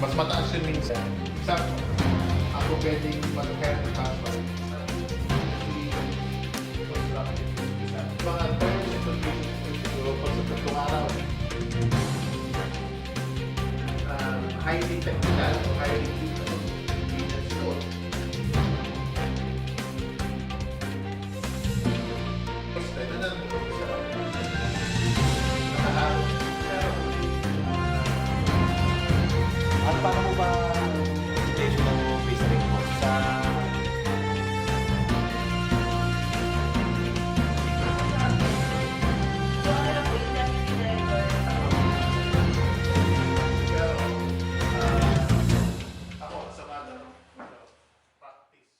Mas mataas yun minsan. Example, ako pwedeng mag-head transfer. Mga terms and conditions siguro pag sa tatlong araw. Highly technical o highly technical. At paano mo ba station ng face report sa Ako sa mga practice.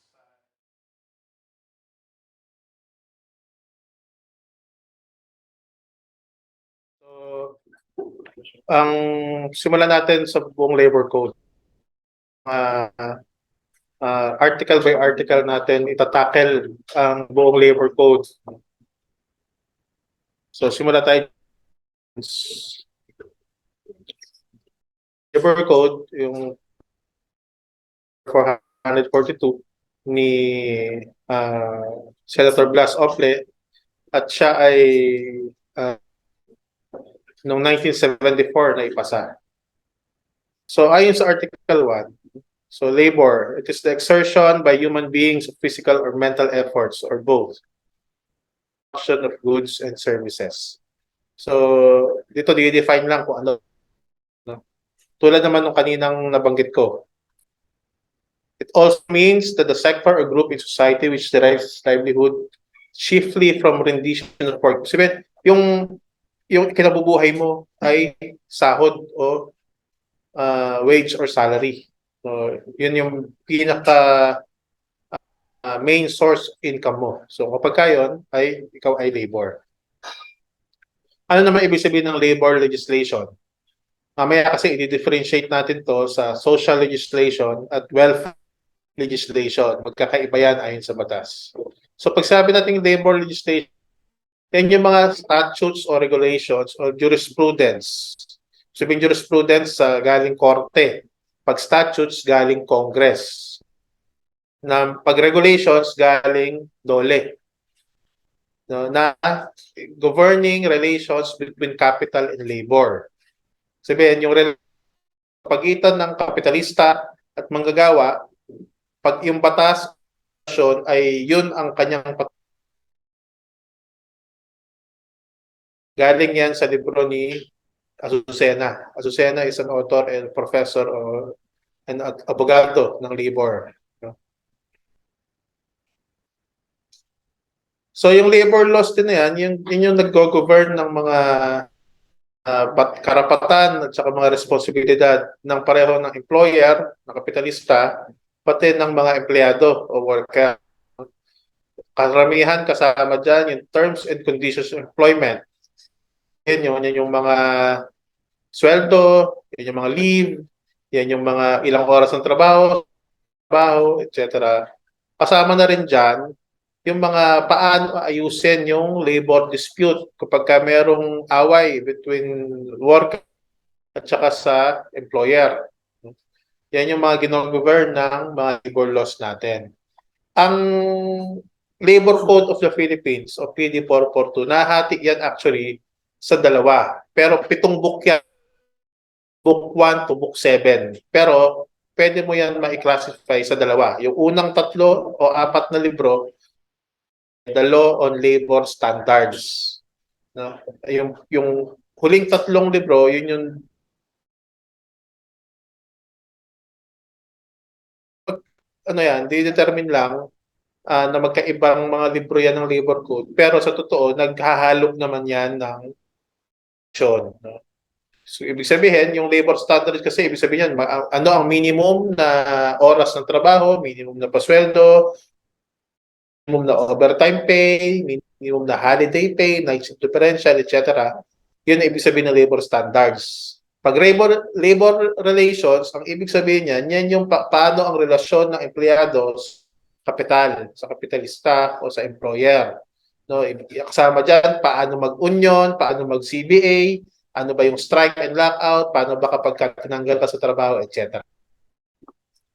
So, ang simulan natin sa buong labor code. Article by article natin itatackle ang buong labor code. So, simula tayo labor code, yung 442 ni Senator Blas Ofle, at siya ay noong 1974 na ipasa. So ayon sa Article 1, so labor, it is the exertion by human beings of physical or mental efforts or both, production of goods and services. So dito di-define lang kung ano. Tulad naman ng kaninang nabanggit ko. It also means that the sector or group in society which derives livelihood chiefly from rendition of work. Sabihin, yung kinabubuhay mo ay sahod o wage or salary. So, yun yung pinaka main source income mo. So, kapag kayon, ay ikaw ay labor. Ano naman ibig sabihin ng labor legislation? Mamaya kasi i-differentiate natin to sa social legislation at welfare legislation. Magkakaiba yan ayon sa batas. So, pag sabi natin labor legislation, yan yung mga statutes or regulations or jurisprudence. Sabihin jurisprudence galing korte. Pag statutes, galing Congress. Pag regulations, galing DOLE. Na governing relations between capital and labor. Sabihin, yung pagitan ng kapitalista at manggagawa, pag yung batas ay yun ang kanyang galing yan sa libro ni Azucena. Azucena is an author and professor or an abogado ng labor. So yung labor laws din na yan, yun yung nag-govern ng mga karapatan at saka mga responsibilidad ng pareho ng employer, ng kapitalista, pati ng mga empleyado o worker. Karamihan kasama dyan yung terms and conditions of employment. Yan yung mga sweldo, yan yung mga leave, yan yung mga ilang oras ng trabaho, etc. Kasama na rin dyan yung mga paano ayusin yung labor dispute kapag merong away between worker at saka sa employer. Yan yung mga gino-govern ng mga labor laws natin. Ang Labor Code of the Philippines o PD 442, nahati yan actually sa dalawa. Pero 7 book yan. Book 1 to book 7. Pero pwede mo yan ma-classify sa dalawa. Yung unang 3 o 4 na libro, The Law on Labor Standards. No? Yung huling 3 libro, yun yung ano yan, di-determine lang na magkaibang mga libro yan ng labor code. Pero sa totoo, naghahalo naman yan ng action. No? So, ibig sabihin, yung labor standards kasi, ibig sabihin yan, ano ang minimum na oras ng trabaho, minimum na pasweldo, minimum na overtime pay, minimum na holiday pay, night shift differential, etc. Yun ang ibig sabihin ng labor standards. Pag labor relations, ang ibig sabihin niyan, yan yung paano ang relasyon ng empleyado kapital, sa kapitalista o sa employer. No, kasama diyan paano mag-union, paano mag-CBA, Ano ba yung strike and lockout? Paano ba kapag tinanggal ka sa trabaho, etc.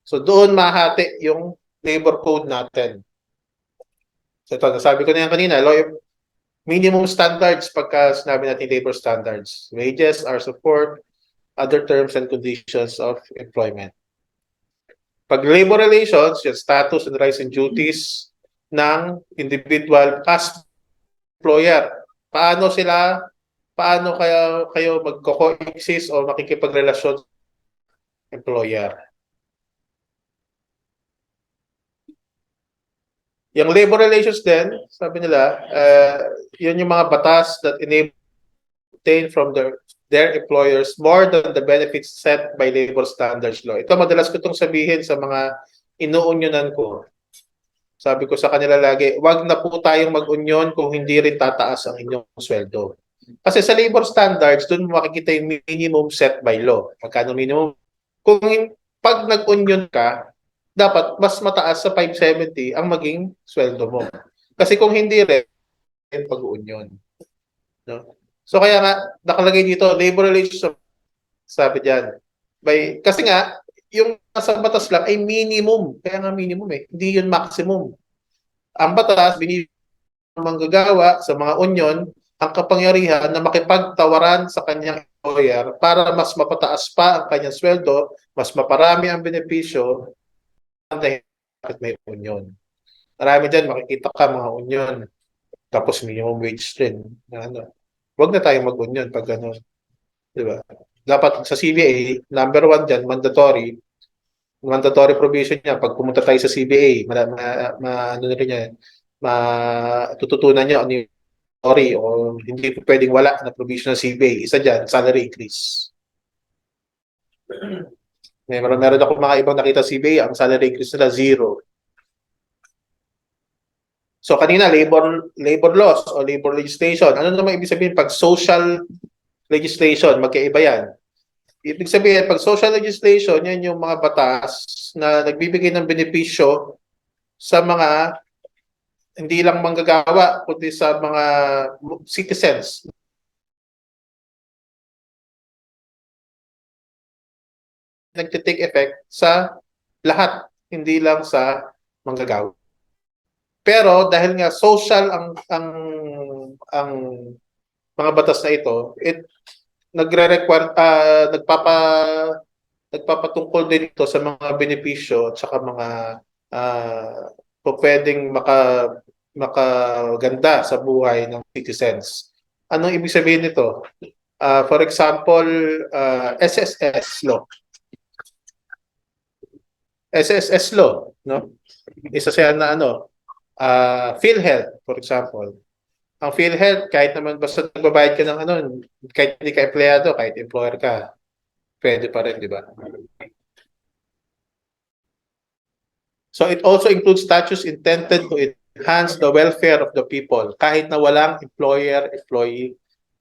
So doon mahati yung labor code natin. So ito, nasabi ko na yan kanina, minimum standards pagka sinabi natin labor standards. Wages, hours of work, other terms and conditions of employment. Pag labor relations, yung status and rights and duties ng individual as employer. Paano kayo magko-coexist o makikipagrelasyon sa employer? Yung labor relations din, sabi nila, yun yung mga batas that enable obtain from their employers more than the benefits set by labor standards law. Ito madalas ko itong sabihin sa mga inuunyonan ko. Sabi ko sa kanila lagi, wag na po tayong mag-union kung hindi rin tataas ang inyong sweldo. Kasi sa labor standards, doon mo makikita yung minimum set by law. Magkano minimum? Kung pag nag-union ka, dapat mas mataas sa 570 ang maging sweldo mo. Kasi kung hindi rin, pag-union. No? So kaya nga, nakalagay dito, labor relations, sabi diyan. Kasi nga, yung nasa batas lang ay minimum. Kaya nga minimum eh. Hindi yun maximum. Ang batas, binibigyan ng manggagawa sa mga union ang kapangyarihan na makipagtawaran sa kanyang employer para mas mapataas pa ang kanyang sweldo, mas maparami ang benepisyo dahil may union. Marami dyan, makikita ka mga union. Tapos minimum wage din. Huwag na tayong mag-union pag gano'n. Di ba? Dapat sa CBA, number 1 dyan, mandatory provision niya. Pag pumunta tayo sa CBA, ano na rin yan, matututunan niya ano yung mandatory o hindi po pwedeng wala na provision ng CBA. Isa dyan, salary increase. Meron ako mga ibang nakita CBA, ang salary increase nila 0. So kanina, labor laws o labor legislation. Ano naman ibig sabihin pag social legislation? Magkaiba yan. Ibig sabihin, pag social legislation, yan yung mga batas na nagbibigay ng benepisyo sa mga hindi lang manggagawa, kundi sa mga citizens. Nagtitake effect sa lahat, hindi lang sa manggagawa. Pero dahil nga social ang mga batas na ito, nagre-require nagpapatungkol din ito sa mga benepisyo at saka mga pwedeng makaganda sa buhay ng citizens. Anong ibig sabihin nito? For example, SSS law. SSS law, no? Isa siya na PhilHealth, for example. Ang PhilHealth, kahit naman basta nagbabayad ka ng kahit hindi ka empleyado, kahit employer ka, pwede pa rin, di ba? So it also includes statutes intended to enhance the welfare of the people, kahit na walang employer-employee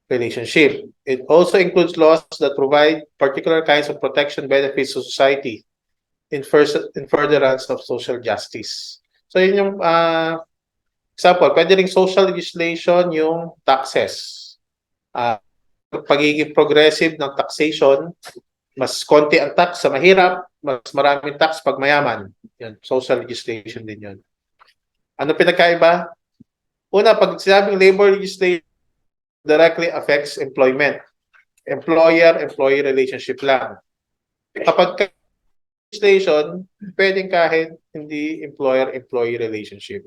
relationship. It also includes laws that provide particular kinds of protection benefits to society in furtherance of social justice. So yun yung example, pwede ring social legislation yung taxes. Pagiging progressive ng taxation, mas konti ang tax sa mahirap, mas maraming tax pag mayaman. Yan, social legislation din yun. Ano pinagkaiba? Una, pag sinabing labor legislation, directly affects employment. Employer-employee relationship lang. Kapag legislation, pwedeng kahit hindi employer-employee relationship.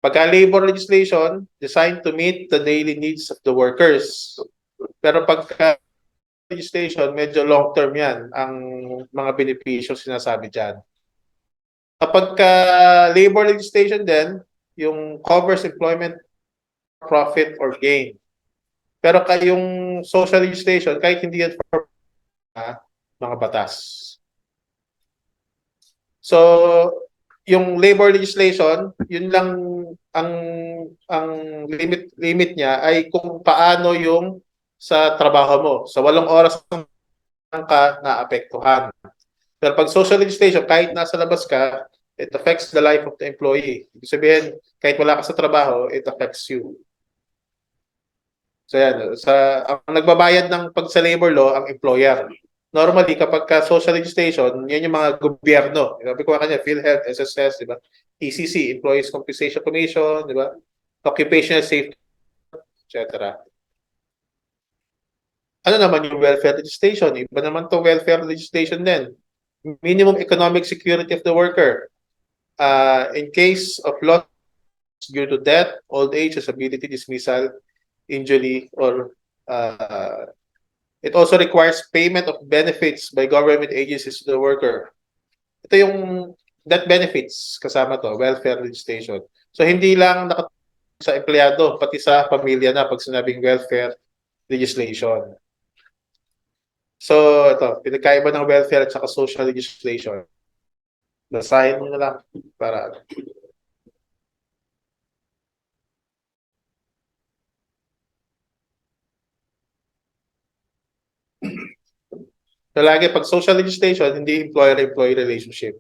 Pagka labor legislation, designed to meet the daily needs of the workers. Pero pagka legislation, medyo long-term yan, ang mga benepisyo sinasabi dyan. Kapag labor legislation din, yung covers employment, profit, or gain. Pero yung social legislation, kahit hindi yan for mga batas. So, yung labor legislation, yun lang ang limit niya ay kung paano yung sa trabaho mo. Sa 8 oras ka naapektuhan. Pero pag social legislation, kahit nasa labas ka, it affects the life of the employee. Ibig sabihin, kahit wala ka sa trabaho, it affects you. So yan, ang nagbabayad ng pag sa labor law, ang employer. Normally, kapag ka social legislation, yan yung mga gobyerno. Sabi ko kanya, PhilHealth, SSS, di ba? ECC, Employees Compensation Commission, di ba? Occupational Safety, etc. Ano naman yung welfare legislation? Iba naman to welfare legislation din. Minimum economic security of the worker. In case of loss due to death, old age, disability, dismissal, injury, or it also requires payment of benefits by government agencies to the worker. Ito yung death benefits kasama to, welfare legislation. So hindi lang sa empleyado, pati sa pamilya na pag sinabing welfare legislation. So ito, pinagkaiba ng welfare at saka social legislation. Basahin mo na lang para so, lagi pag social legislation, hindi employer-employee relationship.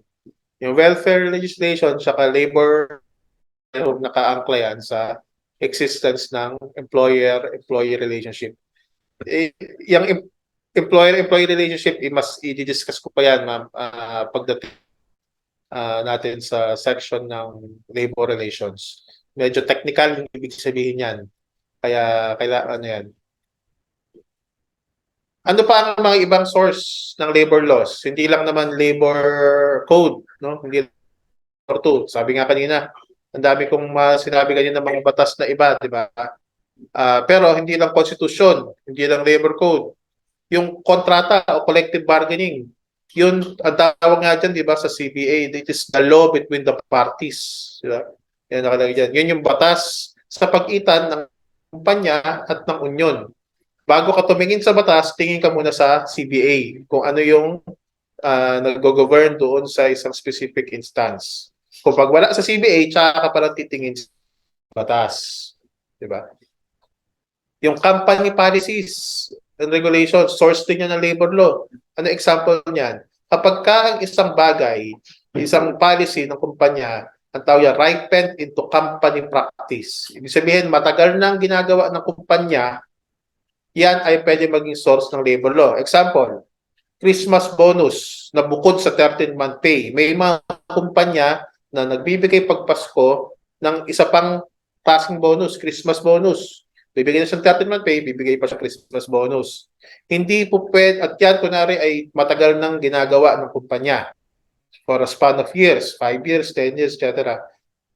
Yung welfare legislation saka labor nakaangkla yan sa existence ng employer-employee relationship. Yung employer-employee relationship, mas i-discuss ko pa yan, ma'am, pagdating natin sa section ng labor relations. Medyo technical yung ibig sabihin yan. Kaya kailangan ano yan. Ano pa ang mga ibang source ng labor laws? Hindi lang naman labor code, no? Hindi labor 2. Sabi nga kanina, ang dami kong sinabi kanina ng mga batas na iba, di ba? Pero hindi lang constitution, hindi lang labor code. Yung kontrata o collective bargaining, yun ang tawag nga dyan, di ba, sa CBA, it is the law between the parties. Di ba? Yan nakalagay dyan. Yun yung batas sa pagitan ng kumpanya at ng union. Bago ka tumingin sa batas, tingin ka muna sa CBA kung ano yung nag-govern doon sa isang specific instance. Kung pag wala sa CBA, tsaka ka parang titingin sa batas. Diba? Yung company policies and regulations, source din yan ng labor law. Ano example niyan? Kapag ka ang isang bagay, isang policy ng kumpanya, ang tawag yan, ripened into company practice. Ibig sabihin, matagal nang ginagawa ng kumpanya, yan ay pwede maging source ng labor law. Example, Christmas bonus na bukod sa 13-month pay. May mga kumpanya na nagbibigay pagpasko ng isa pang klaseng bonus, Christmas bonus. Bibigay na siyang 13-month pay, bibigay pa siya Christmas bonus. Hindi po pwede, at yan kunwari ay matagal nang ginagawa ng kumpanya for a span of years, 5 years, 10 years, etc.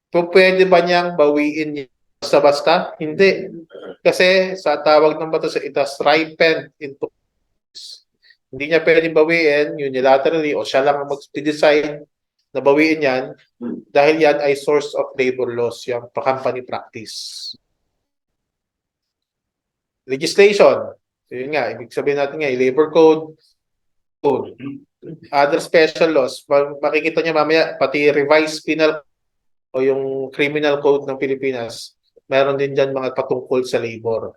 Pwede ba niyang bawiin basta-basta? Hindi. Kasi sa tawag ng batas, it has ripened into hindi niya pwedeng bawiin unilaterally o siya lang ang mag-decide na bawiin yan dahil yan ay source of labor laws, yung company practice. Legislation. So yun nga, ibig sabihin natin nga, labor code, other special laws. Makikita niyo mamaya, pati revised penal o yung criminal code ng Pilipinas, meron din dyan mga patungkol sa labor.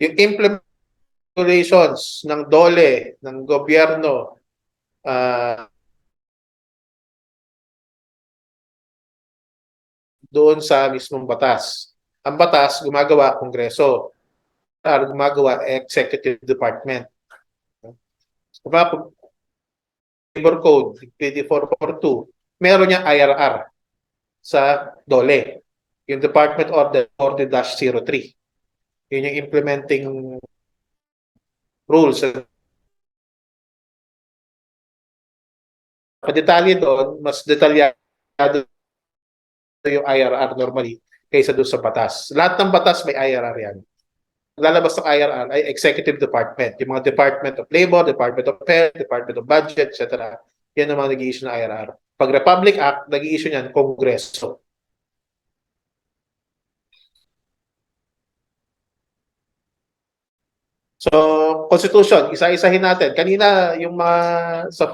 Yung implementations ng DOLE, ng gobyerno, doon sa mismong batas. Ang batas, gumagawa Kongreso. Gumagawa Executive Department. Labor Code, 2442, meron niya IRR sa DOLE. Yung Department Order 40-03. Yun yung implementing rules. Padetalye doon, mas detalyado yung IRR normally kaysa doon sa batas. Lahat ng batas may IRR yan. Lalabas ng IRR ay Executive Department. Yung mga Department of Labor, Department of Health, Department of Budget, etc. Yan ang mga nag-i-issue ng IRR. Pag Republic Act, nag-i-issue niyan Kongreso. So, Constitution, isa-isahin natin. Kanina, yung mga sa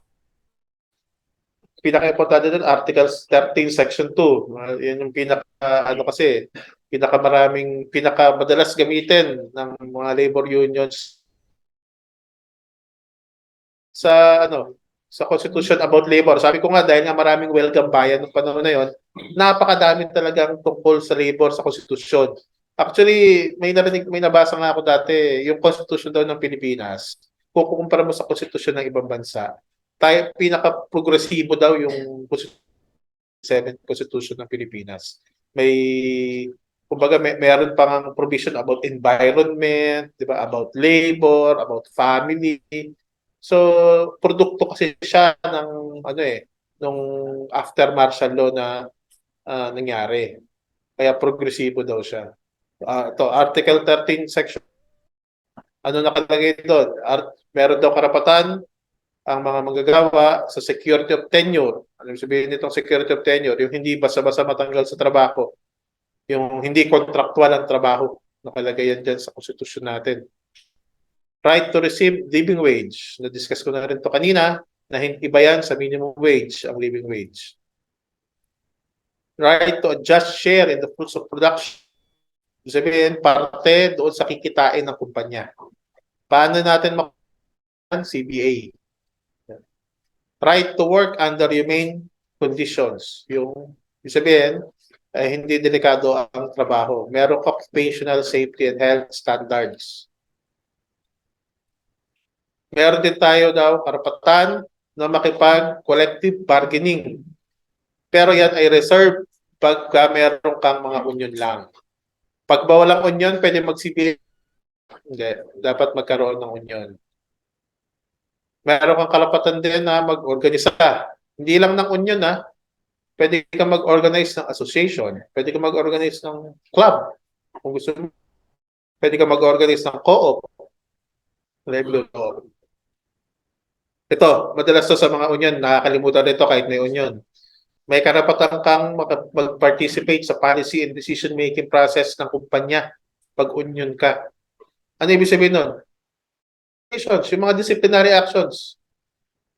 pinaka-importante doon, Article 13, Section 2. Yan yung pinakamadalas gamitin ng mga labor unions sa sa Constitution about labor. Sabi ko nga, dahil nga maraming welcome bayan ng panahon na yon, napakadami talagang tungkol sa labor sa Constitution. Actually, may nabasa nga ako dati, yung Constitution daw ng Pilipinas, kung kukumpara mo sa Constitution ng ibang bansa, tayo pinaka-progresibo daw yung 7th Constitution ng Pilipinas. Kumbaga, meron pa nga provision about environment, di ba? About labor, about family. So, produkto kasi siya ng, nung after martial law na nangyari. Kaya progresibo daw siya. Ito, Article 13, Section, ano nakalagay doon? Meron daw karapatan ang mga manggagawa sa security of tenure. Ano sabihin nitong security of tenure? Yung hindi basta-basta matanggal sa trabaho. Yung hindi kontraktual ang trabaho. Nakalagay yan dyan sa konstitusyon natin. Right to receive living wage. Na-discuss ko na rin to kanina na iba yan sa minimum wage, ang living wage. Right to a just share in the fruits of production. Sabihin, parte doon sa kikitain ng kumpanya. Paano natin CBA? Right to work under humane conditions. Yung sabihin, hindi delikado ang trabaho. Merong occupational safety and health standards. Meron din tayo daw karapatan na makipag-collective bargaining. Pero yan ay reserved pagka meron kang mga union lang. Pag walang union, pwede mag-CBA. Hindi, dapat magkaroon ng union. Meron kang karapatan din na mag-organisa. Hindi lang ng union pwede ka mag-organize ng association, pwede ka mag-organize ng club, kung gusto mo. Pwede ka mag-organize ng co-op. Ito, madalas to sa mga union, nakakalimutan nito kahit may union. May karapatan kang mag-participate sa policy and decision-making process ng kumpanya pag union ka. Ano ibig sabihin nun? Yung mga disciplinary actions.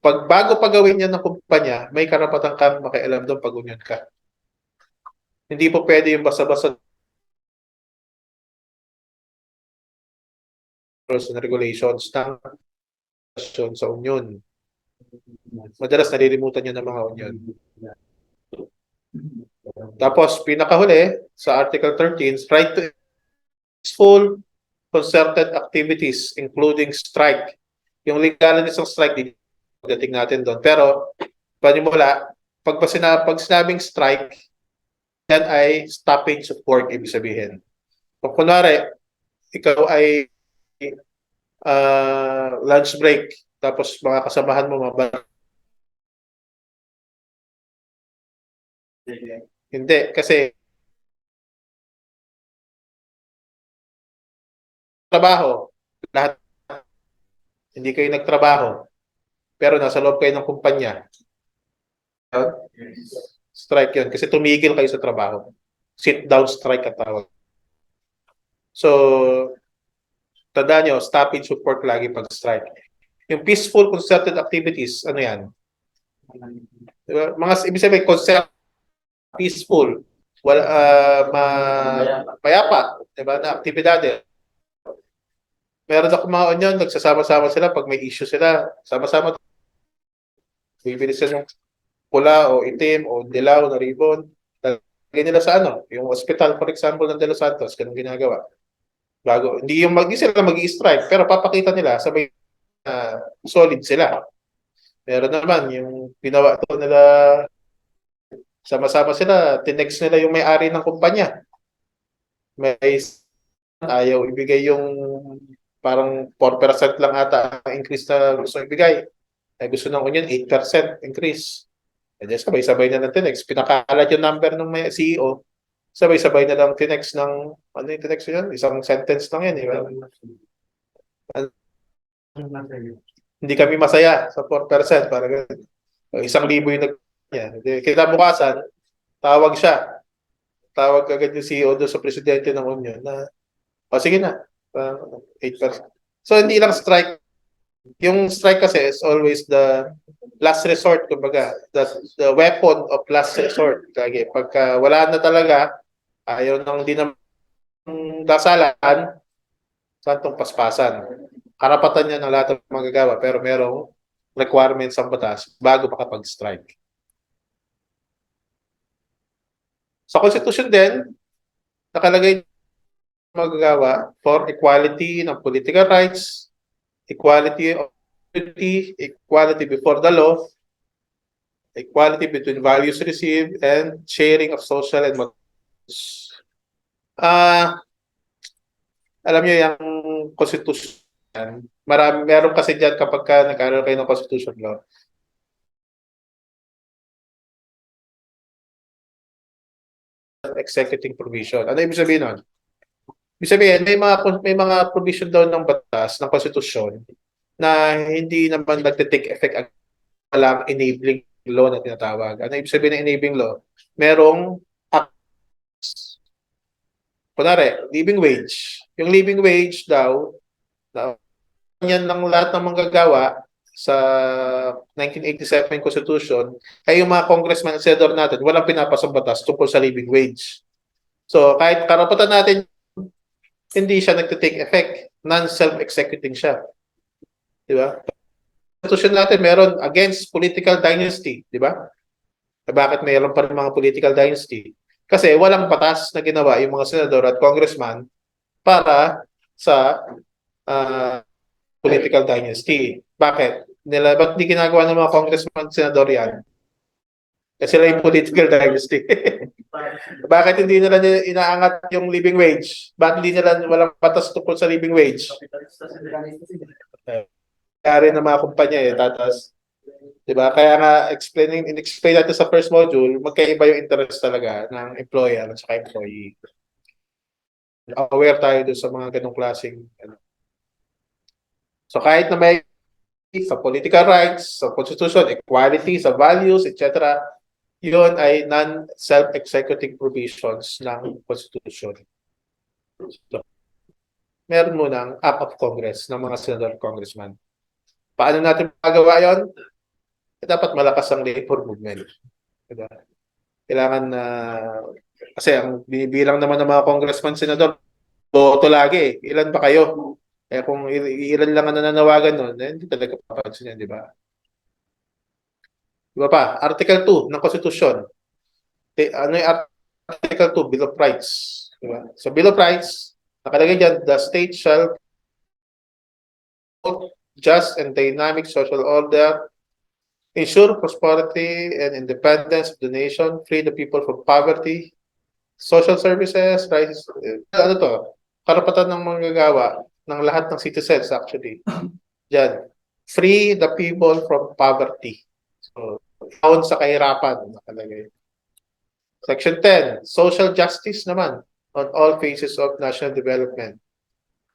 Pag bago pagawin yan ng kumpanya, may karapatan kang makialam doon pag union ka. Hindi po pwede yung basta-basta rules and regulations ng sa union. Madalas nalilimutan yun ng mga union. Tapos, pinakahuli, sa Article 13, right to peaceful concerted activities, including strike. Yung legalness ng strike, pagdating natin doon. Pero, panimula, pag sinabing strike, yan ay stoppage of work, ibig sabihin. Kung kunwari, ikaw ay lunch break, tapos mga kasamahan mo hindi, kasi trabaho, lahat hindi kayo nagtrabaho, pero nasa loob kayo ng kumpanya. Strike yun, kasi tumigil kayo sa trabaho. Sit down strike at tawag. So, tandaan nyo, stoppage of work lagi pag strike. Yung peaceful concerted activities, ano yan? Diba? Mga ibig sabihin, concerted, peaceful, mayapa, diba, na aktibidades. Meron ako mga union, nagsasama-sama sila pag may issue sila. Sama-sama. Bibili sila ng pula o itim o dilaw na ribbon. Lagay nila sa yung hospital, for example, ng De Los Santos, ganun ginagawa. Bago, hindi sila mag-i-strike, pero papakita nila sabay solid sila. Meron naman yung ginawa to nila, sama-sama sila, tinext nila yung may-ari ng kumpanya. May ayaw ibigay yung parang 4% lang ata ang increase na gusto ibigay. Ay gusto ng union 8% increase. And then sabay-sabay na lang tinext. Pinakalat yung number ng may CEO. Sabay-sabay na lang tinext ng, ano yung tinext yun? Isang sentence lang yan. Hindi kami masaya sa 4%. Parang 1,000 yung kinabukasan, tawag siya. Tawag agad yung CEO doon sa presidente ng union na, sige na, 8%. So, hindi lang strike. Yung strike kasi is always the last resort, kumbaga, the weapon of last resort. Lagi. Pagka wala na talaga, ayaw nang di na dasalan, santong paspasan. Karapatan niya ng lahat ng magagawa, pero merong requirements ang batas bago makapag-strike. Sa Constitution din, nakalagay magagawa for equality ng political rights, equality of opportunity, equality before the law, equality between values received, and sharing of social and materials. Alam niyo yung constitution, meron kasi diyan kapag nag-aaral kayo ng constitution law, executing provision. Ano ibig sabihin nun? Ibig sabihin, may mga provision daw ng batas, ng konstitusyon, na hindi naman nagte-take effect walang enabling law na tinatawag. Ano ibig sabihin ng enabling law? Merong acts. Kunwari, living wage. Yung living wage daw, yan ng lahat ng manggagawa sa 1987 Constitution, ay yung mga congressman at senador natin, walang pinapasang batas tungkol sa living wage. So, kahit karapatan natin, hindi siya nagte-take effect. Non-self-executing siya. Di ba? Constitution natin meron against political dynasty, di ba? Bakit mayroon pa rin mga political dynasty? Kasi walang batas na ginawa yung mga senador at congressman para sa political dynasty. Bakit? Ba't di ginagawa ng mga congressman at senador yan? Kasi sila yung political dynasty. Bakit hindi nila inaangat yung living wage? Bakit hindi nila walang batas tungkol sa living wage? Kaya rin ng mga kumpanya tatas. Diba? Kaya nga explain natin sa first module, magkaiba yung interest talaga ng employer at saka employee. Aware tayo doon sa mga ganong klaseng So kahit na may sa political rights, sa constitution, equality, sa values, etc., yun ay non-self-executing provisions ng constitution. So, meron muna ang act of Congress ng mga senador at congressman. Paano natin magawa yun? Dapat malakas ang labor movement. Diba? Kailangan na kasi ang binibilang naman ng mga congressman, senador, boto lagi. Ilan ba kayo? Kung ilan lang ang nananawagan nun, hindi talaga papansin yan, di ba? Di ba pa? Article 2 ng Constitution. Ano yung Article 2? Bill of Rights. Di ba? So, Bill of Rights, nakalagay dyan, the state shall just and dynamic social order, ensure prosperity and independence of the nation, free the people from poverty, social services, rights, ano to? Karapatan ng manggagawa ng lahat ng citizens actually. Diyan. Free the people from poverty. So, down sa kahirapan nakalagay. Section 10, social justice naman on all phases of national development.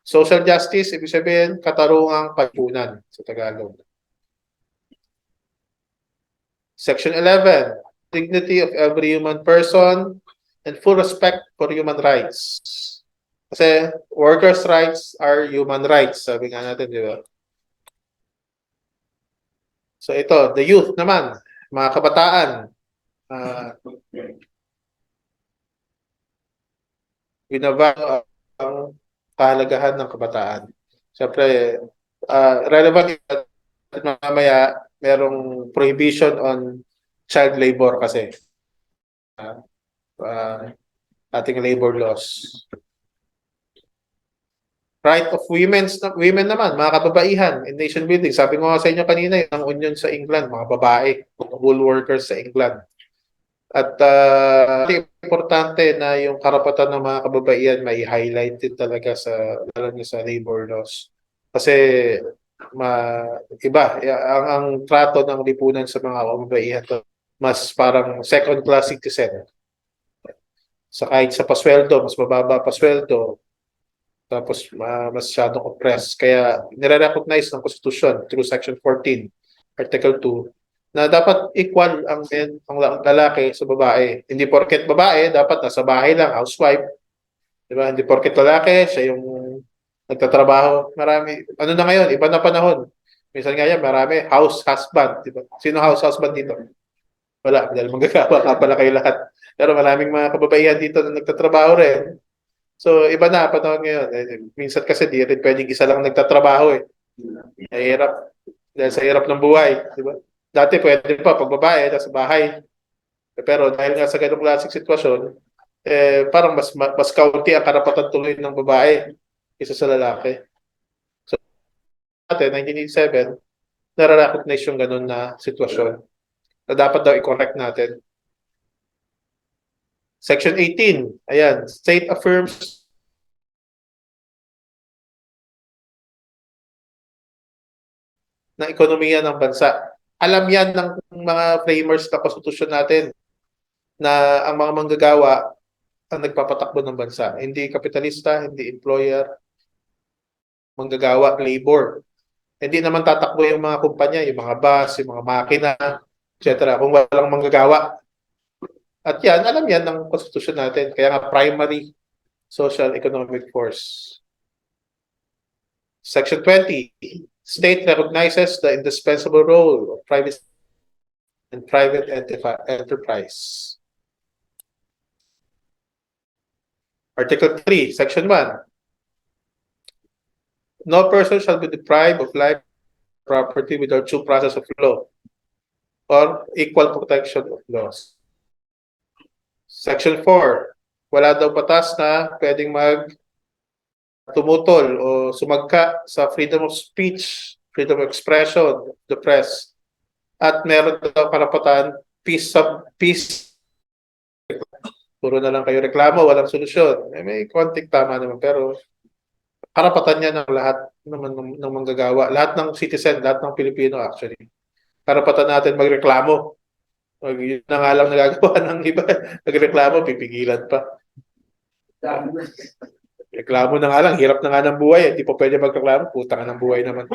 Social justice, ibig sabihin, katarungang pagpunan sa Tagalog. Section 11, dignity of every human person and full respect for human rights. Kasi workers' rights are human rights, sabi nga natin, di ba? So ito, the youth naman, mga kabataan. Binabago ang kahalagahan ng kabataan. Siyempre, relevant mamaya, merong prohibition on child labor kasi. Ating labor laws. Right of women naman, mga kababaihan in nation building. Sabi ko nga sa inyo kanina, yung union sa England, mga babae, wool workers sa England. At importante na yung karapatan ng mga kababaihan may highlight din talaga lalo na sa labor laws. Kasi iba, ang trato ng lipunan sa mga kababaihan mas parang second class citizen. Kahit sa pasweldo, mas mababa pasweldo, tapos masyadong oppressed. Kaya nire-recognize ng Constitution through Section 14, Article 2, na dapat equal ang lalaki sa babae. Hindi porket babae, dapat nasa bahay lang, housewife. Diba? Hindi porket lalaki, siya yung nagtatrabaho. Marami. Ano na ngayon? Iba na panahon. Minsan nga yan, marami. House husband. Diba? Sino house husband dito? Wala. Dahil magagawa ka pala kayo lahat. Pero maraming mga kababaihan dito na nagtatrabaho rin. So, iba na panahon ngayon. Minsan kasi di rin pwedeng isa lang nagtatrabaho . Hirap. Dahil sa hirap ng buhay. Diba? Dati pwede pa pag babae, nasa bahay. Pero dahil nga sa ganung klaseng sitwasyon, parang mas kaunti ang karapatan tuloy ng babae kaysa sa lalaki. So, natin, 1987, nare-recognize yung ganun na sitwasyon na dapat daw i-correct natin. Section 18, ayan, state affirms ng ekonomiya ng bansa. Alam yan ng mga framers ng konstitusyon natin na ang mga manggagawa ang nagpapatakbo ng bansa. Hindi kapitalista, hindi employer, manggagawa, labor. Hindi naman tatakbo yung mga kumpanya, yung mga bus, yung mga makina, etc. Kung walang manggagawa. At yan, alam yan ng konstitusyon natin. Kaya nga primary social economic force. Section 20, state recognizes the indispensable role of private and private enterprise. Article 3, Section 1, no person shall be deprived of life or property without due process of law or equal protection of laws. Section 4, wala daw batas na pwedeng tumutol o sumagka sa freedom of speech, freedom of expression, the press, at meron daw karapatan peace. Puro na lang kayo reklamo, walang solusyon. May konting tama naman, pero karapatan niya ng lahat naman ng manggagawa, lahat ng citizen, lahat ng Pilipino actually. Karapatan natin magreklamo. Yun na nga lang nagagawa ng iba. Nagreklamo, pipigilan pa. Reklamo na nga lang, hirap na nga ng buhay. Hindi pa pwede magreklamo, puta ka ng buhay naman.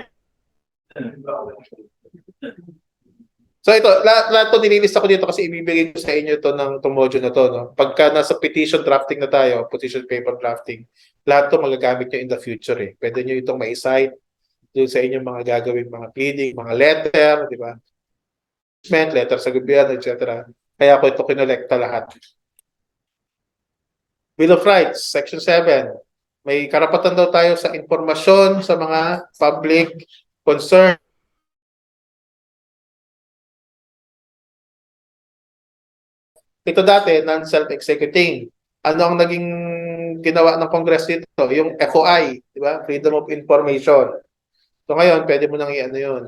So ito, lahat to nililista ko dito kasi ibibigay ko sa inyo ito ng module na to. No? Pagka nasa petition drafting na tayo, petition paper drafting, lahat to magagamit nyo in the future. Pwede nyo itong ma-cite doon sa inyong mga gagawin, mga pleading, mga letter, di ba? Letter sa gobyerno, etc. Kaya ko ito kinolekta lahat. Bill of Rights, Section 7. May karapatan daw tayo sa informasyon sa mga public concern. Ito dati, non-self-executing. Ano ang naging ginawa ng Congress dito? Yung FOI, di ba? Freedom of Information. So ngayon, pwede mo nang i-ano yun.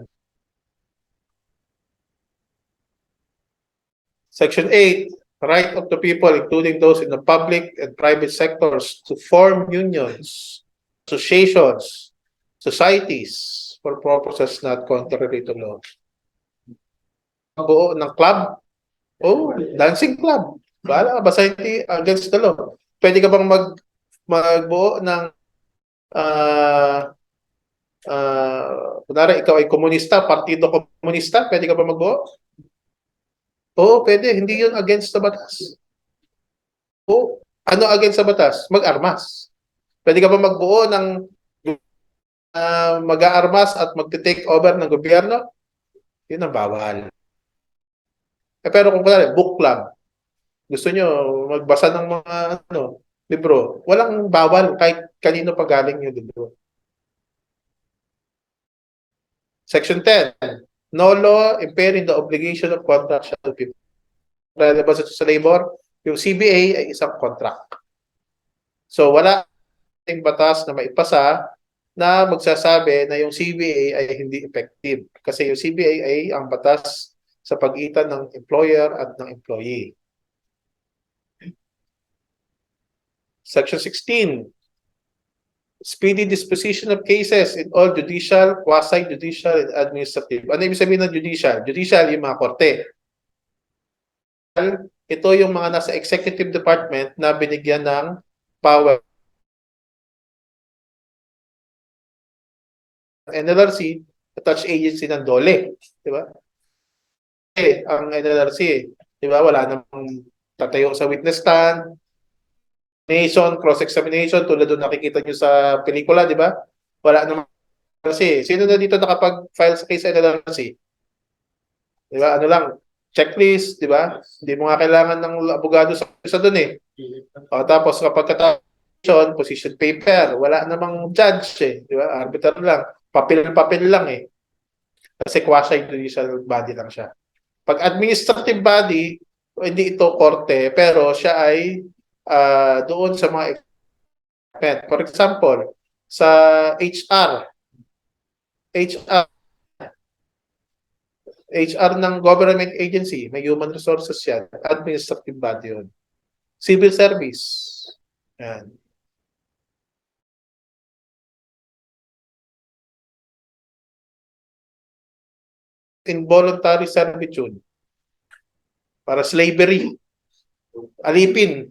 Section 8, right of the people, including those in the public and private sectors, to form unions, associations, societies, for purposes not contrary to law. Buo ng club, dancing club. Bahala ka, basta hindi against the law. Pwede ka bang magbuo ng kunwari ikaw ay komunista, partido komunista, pwede ka ba magbuo? Oo, pwede. Hindi yun against the batas. Oo. Ano against sa batas? Mag-armas. Pwede ka ba magbuo ng mag-aarmas at mag-take over ng gobyerno? Yun ang bawal. Pero kung kunwari, book club, gusto nyo magbasa ng mga libro, walang bawal kahit kanino pa galing yung libro. Section 10, no law impairing the obligation of contract shall be relevant sa labor. Yung CBA ay isang contract. So wala ng batas na maipasa na magsasabi na yung CBA ay hindi effective. Kasi yung CBA ay ang batas sa pagitan ng employer at ng employee. Section 16, speedy disposition of cases in all judicial, quasi-judicial, and administrative. Ano ibig sabihin ng judicial? Judicial, yung mga korte. Ito yung mga nasa executive department na binigyan ng power. NLRC, attached agency ng DOLE. Di ba? Ang NLRC, di ba? Wala namang tatayo sa witness stand, cross-examination, tulad doon nakikita nyo sa pelikula, di ba? Wala namang kasi. Sino na dito nakapag-file sa case NLRC? Di ba? Ano lang, checklist, di ba? Hindi mo nga kailangan ng abogado sa doon eh. O, tapos kapag position paper, wala namang judge eh. Di ba? Arbiter lang. Papel lang eh. Kasi quasi-judicial body lang siya. Pag administrative body, hindi ito korte, pero siya ay doon sa mga event. For example, sa HR ng government agency, may human resources yan, administrative body yun. Civil service. Yan. Involuntary servitude. Para slavery. Alipin.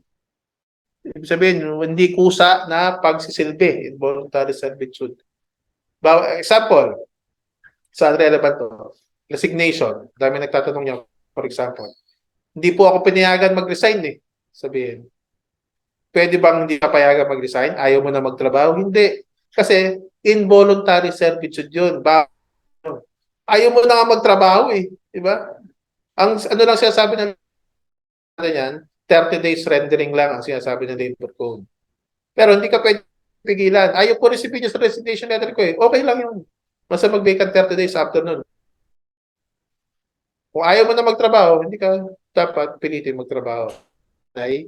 Ibig sabihin, hindi kusa na pagsisilbi. Involuntary servitude. Example, saan relevant to? Resignation. Dami nagtatanong niya, for example. Hindi po ako pinayagan mag-resign eh. Sabihin. Pwede bang hindi ka payagan mag-resign? Ayaw mo na magtrabaho? Hindi. Kasi involuntary servitude yun. Ayaw mo na nga magtrabaho eh. Diba? Ang ano lang sinasabi ng yan, 30 days rendering lang ang sinasabi ng labor code. Pero hindi ka pwede pigilan. Ayaw po receive niya sa resignation letter ko eh. Okay lang yun. Basta mag-vacant 30 days after nun. Kung ayaw mo na magtrabaho, hindi ka dapat pilitin magtrabaho. Ay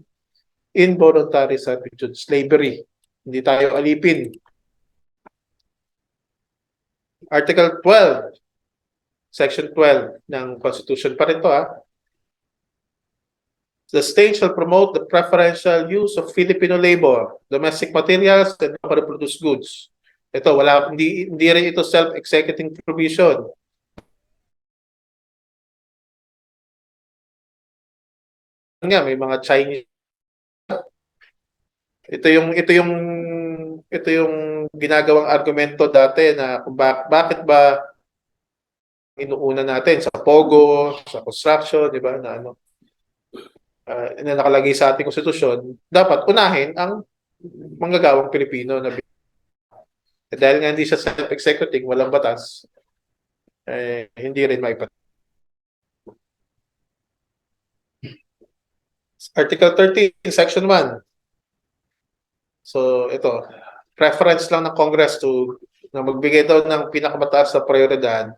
involuntary servitude, slavery. Hindi tayo alipin. Article 12, Section 12 ng Constitution pa rin to The state shall promote the preferential use of Filipino labor, domestic materials, and produced goods. Ito, hindi rin ito self-executing provision. Nga, may mga Chinese. Ito yung ginagawang argumento dati na kung bakit ba inuuna natin sa Pogo, sa construction, di ba, na na nakalagay sa ating konstitusyon, dapat unahin ang manggagawang Pilipino na dahil nga hindi siya self-executing, walang batas, hindi rin maipat. Article 13, Section 1. So, ito, preference lang ng Congress na magbigay daw ng pinakamataas na prioridad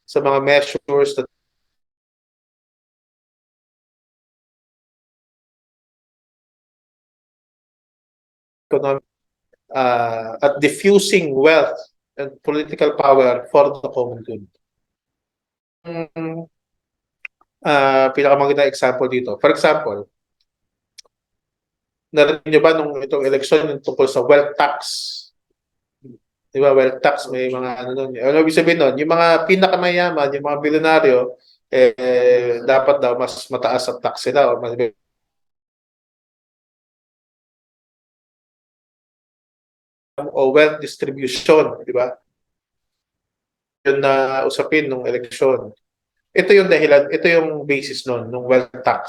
sa mga measures that economic at diffusing wealth and political power for the common good. Pinakamagandang example dito. For example, narinig niyo ba nung itong election yung tungkol sa wealth tax? Di ba, wealth tax, may mga ano nun. Ano ibig sabihin nun? Yung mga pinakamayaman, yung mga bilyonaryo, dapat daw mas mataas ang tax sila o mas o wealth distribution, di ba? Yun na usapin nung eleksyon. Ito yung dahilan, ito yung basis nun, nung wealth tax,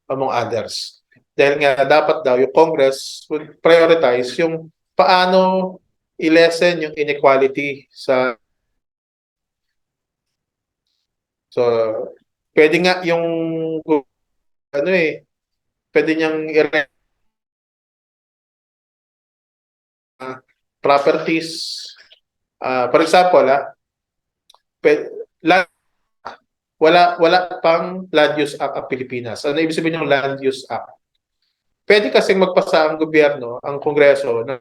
among others. Dahil nga dapat daw yung Congress would prioritize yung paano i-lessen yung inequality sa so pwede nga yung pwede niyang properties for example wala pang Land Use Act ang Pilipinas. Ano ibig sabihin ng Land Use Act? Pwede kasing magpasa ang gobyerno, ang Kongreso na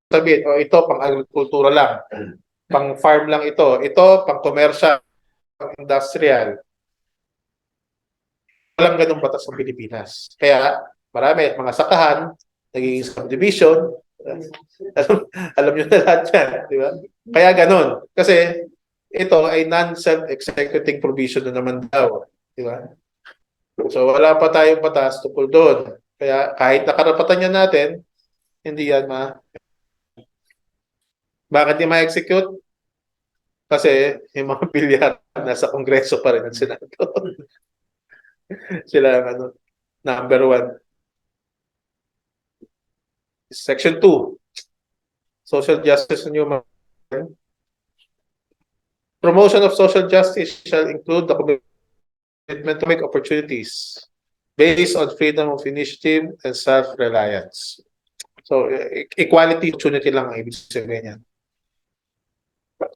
sabihin, ito pang agrikultura lang, pang farm lang ito pang commercial, pang industrial. Walang ganung batas sa Pilipinas. Kaya marami mga sakahan, naging subdivision, alam nyo na lahat yan, di ba? Kaya ganun. Kasi ito ay non-self-executing provision na naman daw, di ba? So wala pa tayong batas tungkol doon. Kaya kahit nakarapatan niya natin, hindi yan Bakit di ma-execute? Kasi yung mga bilyar nasa Kongreso pa rin at Senado. Sila ang number one. Section 2. Social justice and human rights. Promotion of social justice shall include the commitment to make opportunities based on freedom of initiative and self-reliance. So, equality opportunity lang ang ibig sabihin yan.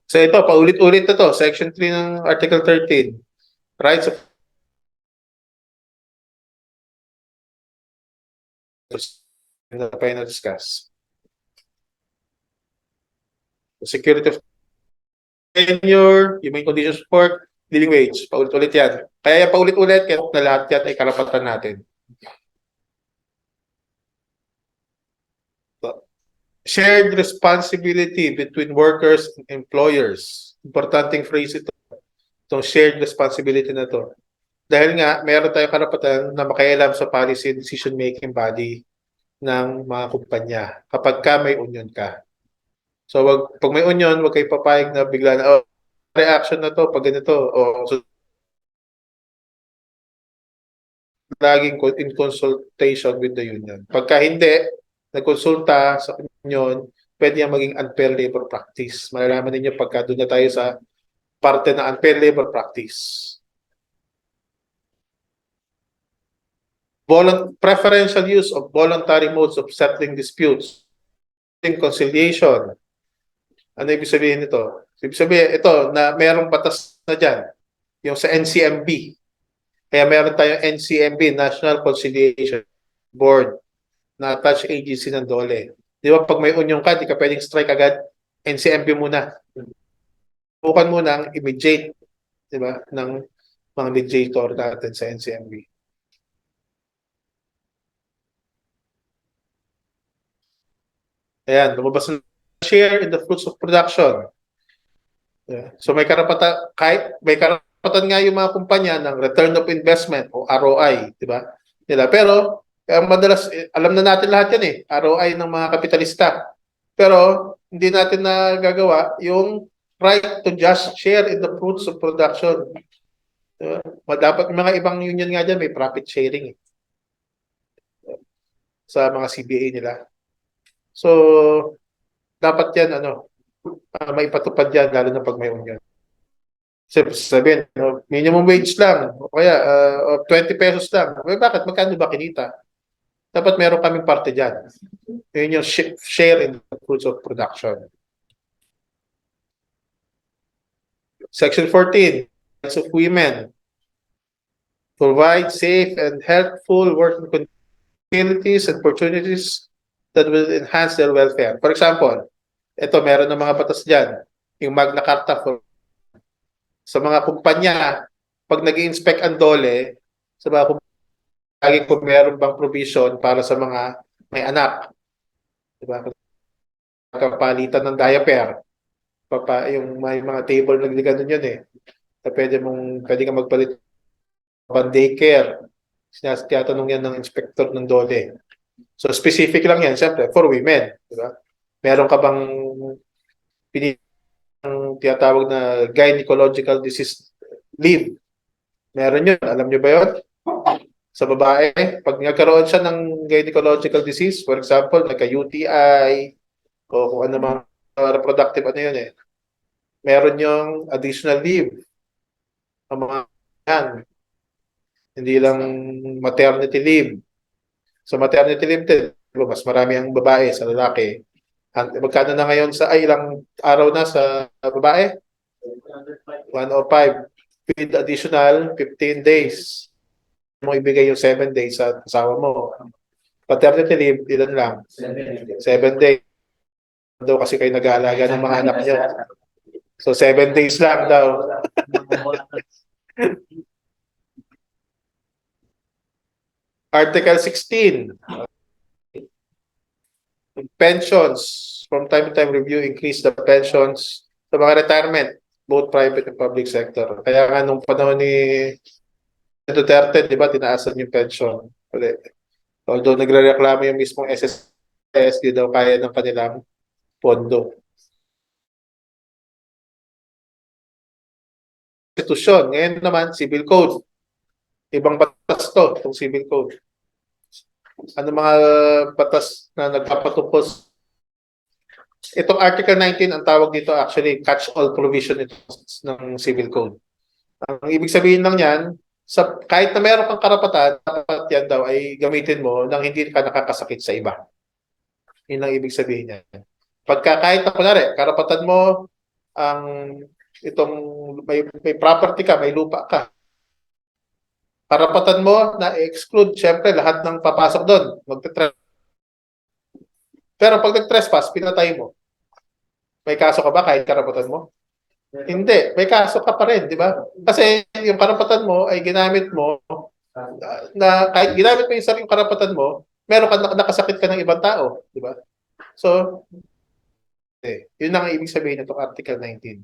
So ito, paulit-ulit na to. Section 3 ng Article 13. Rights of na pa yung na-discuss. Security of tenure, human conditions support, living wage, paulit-ulit yan. Kaya yan paulit-ulit, kaya na lahat yan ay karapatan natin. Shared responsibility between workers and employers. Importanteng phrase ito. Itong shared responsibility na to. Dahil nga, meron tayong karapatan na makialam sa policy and decision-making body ng mga kumpanya kapag ka may union ka. So, pag may union, wag kayo papayag na bigla na, oh, reaction na to pag ganito. O, so, laging in consultation with the union. Pagka hindi, nagkonsulta sa union, pwede yan maging unfair labor practice. Malalaman ninyo pagka doon na tayo sa parte ng unfair labor practice. Preferential use of voluntary modes of settling disputes. Conciliation. Ano ibig sabihin nito? Ibig sabihin, ito, na merong batas na dyan. Yung sa NCMB. Kaya meron tayong NCMB, National Conciliation Board, na attached agency ng DOLE. Di ba, pag may union ka, di ka pwedeng strike agad, NCMB muna. Bukan muna ang immediate, di ba, ng mga mediator natin sa NCMB. Ayan, lumabas na share in the fruits of production. Yeah. So may karapatan, kahit may karapatan nga yung mga kumpanya ng return of investment o ROI, di ba? Pero madalas, alam na natin lahat yan ROI ng mga kapitalista. Pero hindi natin nagagawa yung right to just share in the fruits of production. Diba? Dapat mga ibang union nga dyan, may profit sharing sa mga CBA nila. So, dapat yan, maipatupad yan, lalo na pag may union. Sabihin, minimum wage lang, o kaya 20 pesos lang. Bakit? Magkano ba kinita? Dapat meron kaming parte dyan. Yun yung share in the fruits of production. Section 14, rights of women. Provide safe and healthful working facilities and opportunities that will enhance their welfare. For example, ito meron ng mga batas dyan, yung Magna Carta sa mga kumpanya, pag nag-i-inspect ang DOLE, sa mga kumpanya, lagi kung meron bang provision para sa mga may anak. Diba? Kapalitan ng diaper. Yung may mga table na ganun yun na pwede ka magpalit ng daycare. Tinatanong yan ng inspector ng DOLE. So specific lang yan, siyempre, for women. Diba? Meron ka bang tinatawag na gynecological disease leave? Meron yun. Alam nyo ba yun? Sa babae, pag nagkaroon siya ng gynecological disease, for example, nagka-UTI, o kung ano mga reproductive meron yung additional leave. Ang mga yan. Hindi lang maternity leave. Sa maternity leave din, mas marami ang babae sa lalaki. Magkano na ngayon ilang araw na sa babae? 105. With additional 15 days. Mo ibigay yung 7 days sa asawa mo. Paternity leave, ilan lang? 7 days. Daw kasi kayo nag-aalaga ng mga anak niyo. So 7 days lang daw. Article 16. Pensions. From time to time review, increase the pensions sa mga retirement, both private and public sector. Kaya nga nung panahon ni Duterte, di ba, tinaasan yung pension. Although nagre-reklamo yung mismong SSS, di daw kaya ng kanilang pondo. Constitution. Ngayon naman, civil code. Ibang batas to, itong civil code. Ano mga batas na nagpapatungkol? Itong Article 19, ang tawag dito actually catch-all provision ito ng civil code. Ang ibig sabihin lang yan, kahit na meron kang karapatan, dapat yan daw ay gamitin mo nang hindi ka nakakasakit sa iba. Yun ang ibig sabihin niya. Pagka kahit na kunwari, karapatan mo ang may property ka, may lupa ka. Karapatan mo na exclude syempre lahat ng papasok doon. Pero pag nag-trespass, pinatay mo, may kaso ka ba kahit karapatan mo? Hindi, may kaso ka pa rin, di ba? Kasi yung karapatan mo ay ginamit mo na kahit ginamit mo yung sariling karapatan mo, meron ka nakasakit ka ng ibang tao, di ba? So, yun ang ibig sabihin nitong Article 19.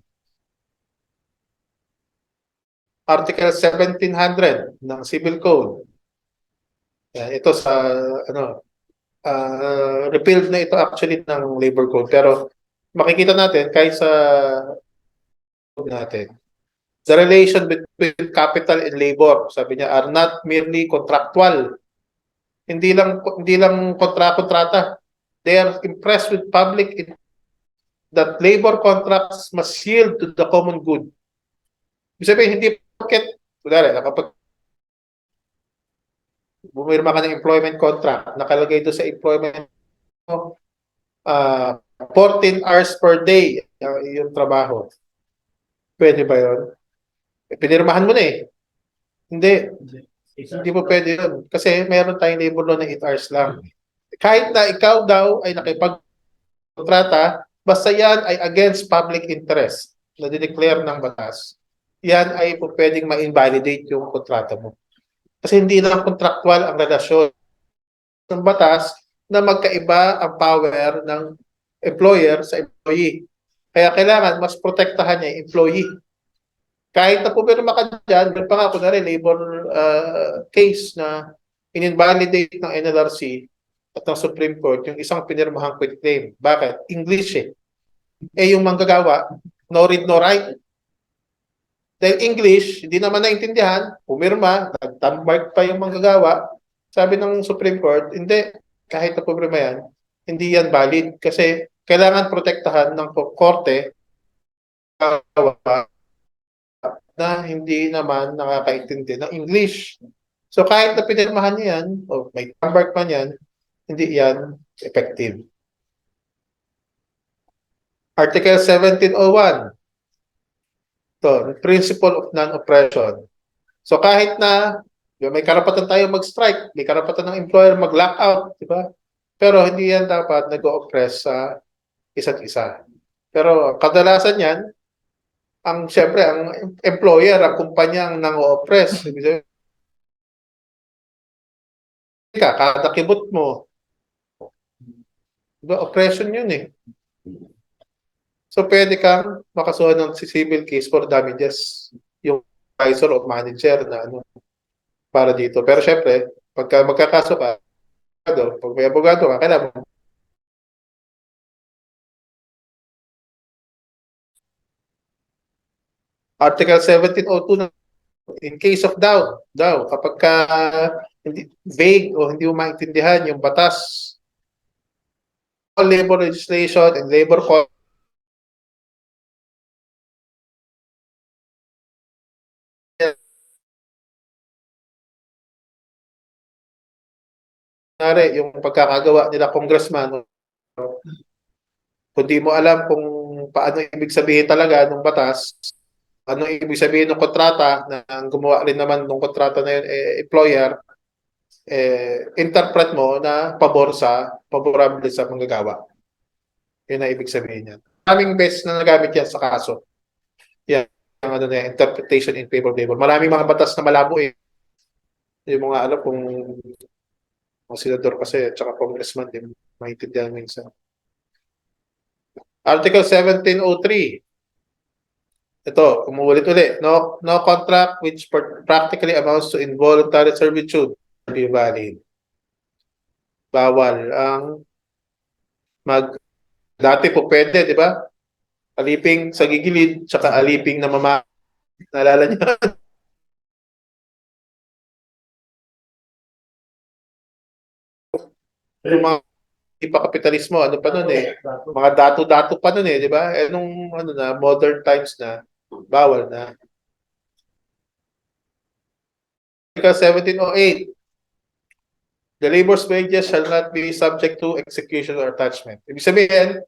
Article 1700 ng Civil Code. Yan, ito sa ano, repealed na ito actually ng Labor Code, pero makikita natin kahit sa code natin, the relation between capital and labor, sabi niya, are not merely contractual. Hindi lang kontrata. They are impressed with public that labor contracts must yield to the common good. Ibig sabihin, hindi porket, kunwari, kapag bumirma ka ng employment contract, nakalagay doon sa employment mo, 14 hours per day yung trabaho. Pwede ba yun? Pinirmahan mo na eh. Hindi. Hindi mo pwede yun. Kasi meron tayong labor law na 8 hours lang. Kahit na ikaw daw ay nakipagkontrata, basta yan ay against public interest na dineclare ng batas, yan ay pwedeng ma-invalidate yung kontrata mo. Kasi hindi lang contractual ang relasyon ng batas na magkaiba ang power ng employer sa employee. Kaya kailangan mas protektahan niya yung employee. Kahit na pumirma ka dyan, meron pa nga kunwari labor case na in-invalidate ng NLRC at ng Supreme Court yung isang pinirmahang quit claim. Bakit? English eh. Eh yung manggagawa, no read, no write. Dahil English, hindi naman naintindihan, pumirma, nag-thumb pa yung manggagawa. Sabi ng Supreme Court, hindi, kahit na pumirma yan, hindi yan valid kasi kailangan protektahan ng korte na hindi naman nakakaintindi ng English. So kahit na pinirmahan niya yan, o may thumb man yan, hindi yan effective. Article 1701. Ito, Principle of Non-Oppression. So kahit na may karapatan tayo mag-strike, may karapatan ng employer mag-lockout, di ba? Pero hindi yan dapat nag-oppress sa isa't isa. Pero kadalasan yan, siyempre, ang employer, ang kumpanyang nang-oppress. Kada kibot mo, diba, oppression yun eh. So pwede kang makasuhan ng civil case for damages yung advisor o manager na para dito. Pero syempre, pagka magkakaso ka, pag may abogado ka, kailangan Article 1702 na in case of doubt, kapag hindi, vague o hindi mo maintindihan yung batas, labor legislation and labor code, yung pagkakagawa nila congressman, kung di mo alam kung paano ibig sabihin talaga ng batas, ano ibig sabihin ng kontrata, na ang gumawa rin naman ng kontrata na yun, employer, interpret mo na paborable sa manggagawa. Yun ang ibig sabihin niya. Maraming beses na nagamit yan sa kaso. Yan, ang interpretation in favor of labor. Maraming mga batas na malabo eh. Yung mga alam kung senador kasi at saka congressman din maintindihan minsan. Article 1703. Ito, umuulit-ulit. No contract which practically amounts to involuntary servitude will be valid. Bawal ang dati po pwede, di ba? Aliping sa gigilid, tsaka aliping na mama. Naalala niyo? Yung mga kapitalismo, ano pa nun eh? Mga dato-dato pa nun eh, di ba? Nung modern times na, bawal na. Article 1708. The labor's wages shall not be subject to execution or attachment. Ibig sabihin,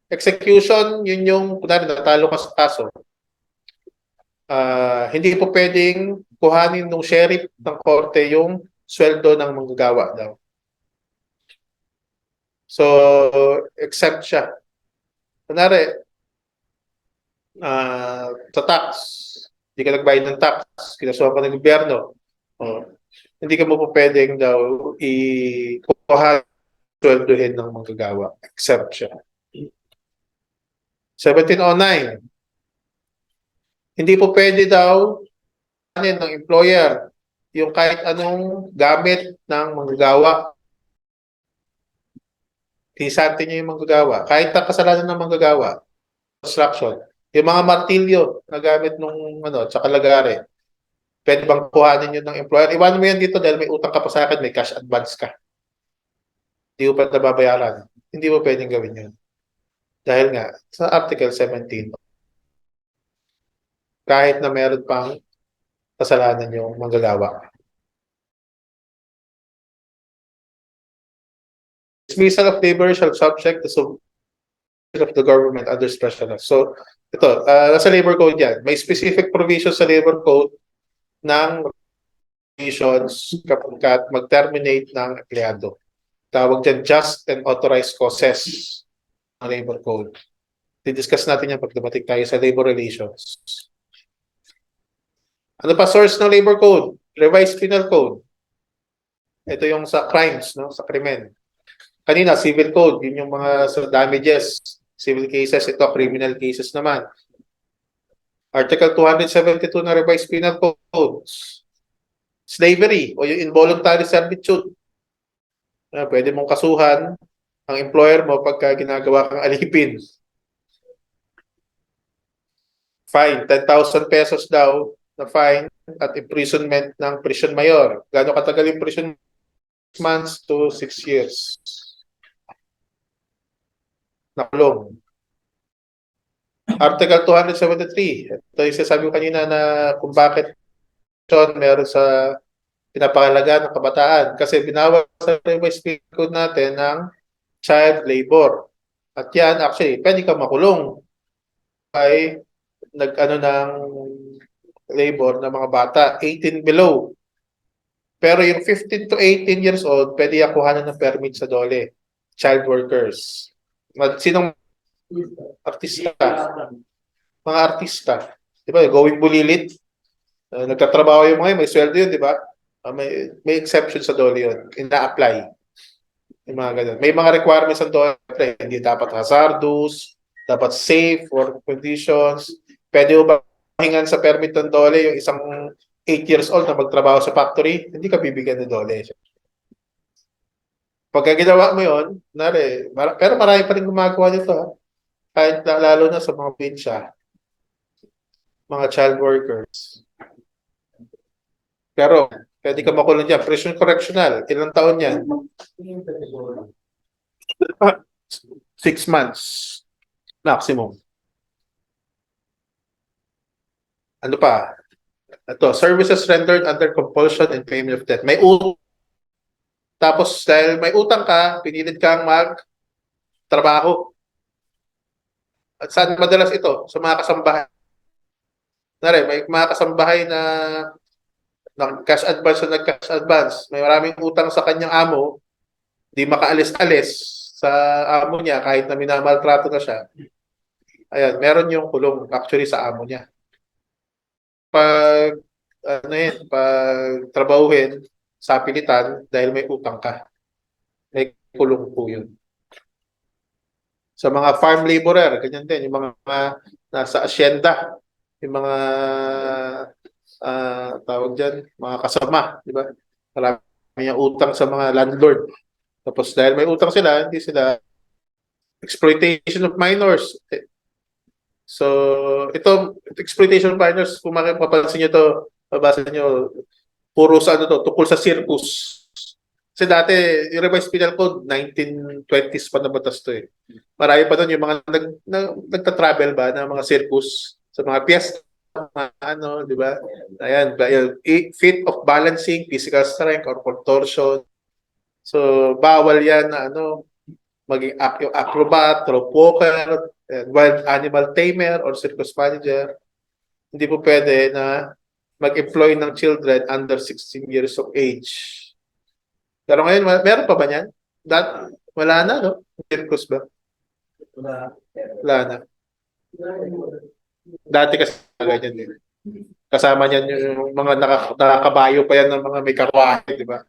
execution, yun yung, kunwari, natalo ka sa kaso. Hindi po pwedeng kuhanin ng sheriff ng korte yung sweldo ng manggagawa daw. So, exempt siya. Kunwari, sa tax, hindi ka nagbayad ng tax, kinasuhan ka ng gobyerno, oh, hindi ka mo po pwedeng daw ikuha sweldohin ng manggagawa. Exempt siya. 1709, hindi po pwede daw ng employer yung kahit anong gamit ng manggagawa. Hisante niyo yung manggagawa. Kahit na kasalanan ng manggagawa. Construction. Yung mga martilyo na gamit nung sa kalagari. Pwede bang kuhanin yun ng employer? Iwanan mo yan dito dahil may utang ka pa sa akin, may cash advance ka. Hindi mo pa nababayaran. Hindi mo pwedeng gawin yun. Dahil nga, sa Article 17, kahit na meron pang kasalanan yung manggagawa. Dismissal of labor shall subject the subject of the government under special law. So, ito, nasa labor code yan. May specific provision sa labor code ng provisions kapag mag-terminate ng empleyado. Tawag dyan, just and authorized causes ng labor code. Didiscuss natin yan pag dumating tayo sa labor relations. Ano pa source ng labor code? Revised penal code. Ito yung sa crimes, no? Sa krimen. Kanina, civil code, yun yung mga damages, civil cases, ito, criminal cases naman. Article 272 na revised penal codes. Slavery o yung involuntary servitude. Pwede mong kasuhan ang employer mo pagka ginagawa kang alipin. Fine, 10,000 pesos daw na fine at imprisonment ng prison mayor. Gaano katagal yung prison? 6 months to 6 years. Nakulong. Article 273. Ito yung sasabi ko kanina na kung bakit meron sa pinapakalaga ng kabataan. Kasi binawal sa revised penal code natin ng child labor. At yan, actually, pwede ka makulong ay nag-ano ng labor ng mga bata, 18 below. Pero yung 15 to 18 years old, pwede yung kuhanan ng permit sa DOLE. Child workers. Sinong artista? Mga artista. Di ba? Going bulilit. Nagtatrabaho yung mga yun, may sweldo yun, di ba? May exception sa DOLE yun. Ina-apply. Yung mga ganun. May mga requirements sa DOLE. Hindi dapat hazardous, dapat safe work conditions. Pwede ba hingan sa permit ng DOLE yung isang 8 years old na magtrabaho sa factory? Hindi ka bibigyan ng DOLE. Pagka ginawa mo yun, pero marami pa rin gumagawa nito. Ha? Kahit lalo na sa mga pinsya, mga child workers. Pero, pwede ka makulong dyan. Prison correctional, ilang taon yan? 6 months. Maximum. Ano pa? Ito, services rendered under compulsion and payment of debt. May utang. Tapos, dahil may utang ka, pinilit kang mag-trabaho. At saan madalas ito? Sa mga kasambahay. May mga kasambahay na cash advance na nag-cash advance. May maraming utang sa kanyang amo, di makaalis-alis sa amo niya kahit na minamaltrato na siya. Ayan, meron yung kulong actually sa amo niya. Pag trabahuhin sa pilitan dahil may utang ka. May kulong po yun. Sa mga farm laborer, ganyan din. Yung mga nasa asyenda, yung mga tawag dyan, mga kasama, di ba? Marami yung utang sa mga landlord. Tapos dahil may utang sila, hindi sila exploitation of minors. So, ito, exploitation of minors, kung mapapansin nyo to, mabasa nyo, puro sa tungkol sa circus. Kasi dati, yung revised penal code, 1920s pa na batas to eh. Marami pa doon yung mga nagta-travel ba na mga circus sa mga piyesta, di ba? Ayan, feat of balancing, physical strength, or contortion. So, bawal yan na maging acrobat, rope walker, wild animal tamer, or circus manager. Hindi po pwede na mag-employ ng children under 16 years of age. Pero ngayon, meron pa ba niyan? Wala na, no? Circus ba? Wala. Wala na. Dati kasi ganyan din. Kasama niyan yung mga nakakabayo pa yan ng mga may karwahe, di ba?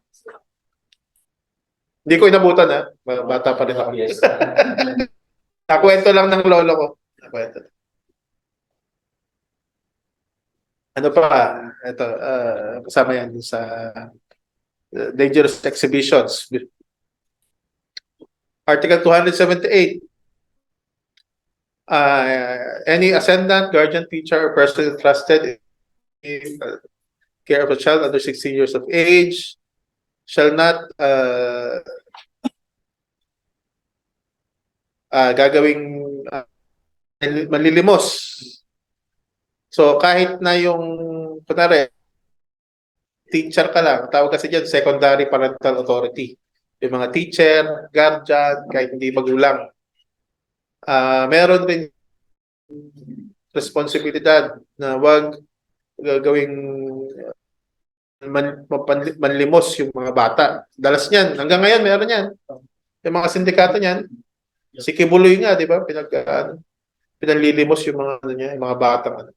Hindi ko inabutan, ha? Bata pa rin ako. Yes. Nakwento lang ng lolo ko. Nakwento. Ano pa? Ito, kasama yan sa dangerous exhibitions. Article 278. Any ascendant, guardian, teacher, or person entrusted in care of a child under 16 years of age shall not gagawing manlilimos. So kahit na yung kunwari teacher ka lang, tawag kasi dyan secondary parental authority. Yung mga teacher, guardian, kahit hindi magulang. Meron din responsibilidad na wag gagawing manlimos yung mga bata. Dalas niyan, hanggang ngayon meron yan. Yung mga sindikato niyan, si Kibuloy nga, di ba? Pinanlilimos yung mga ano niya, yung mga batang ano.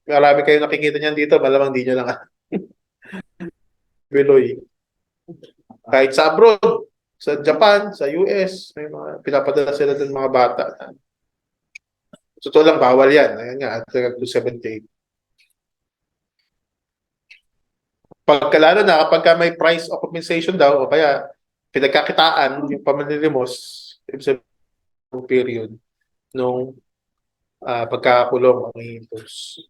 Marami kayo nakikita niyan dito, malamang di nyo lang Kibuloy. Kahit sa abroad, sa Japan, sa US, may mga pinapadala sila ng mga bata. Totoo lang, bawal yan. Ayan nga, Article 278. Pagkalalo na kapag may price of compensation daw o kaya pinagkakitaan yung pamanlilimos sa period nung pagkakakulong ang i-impose.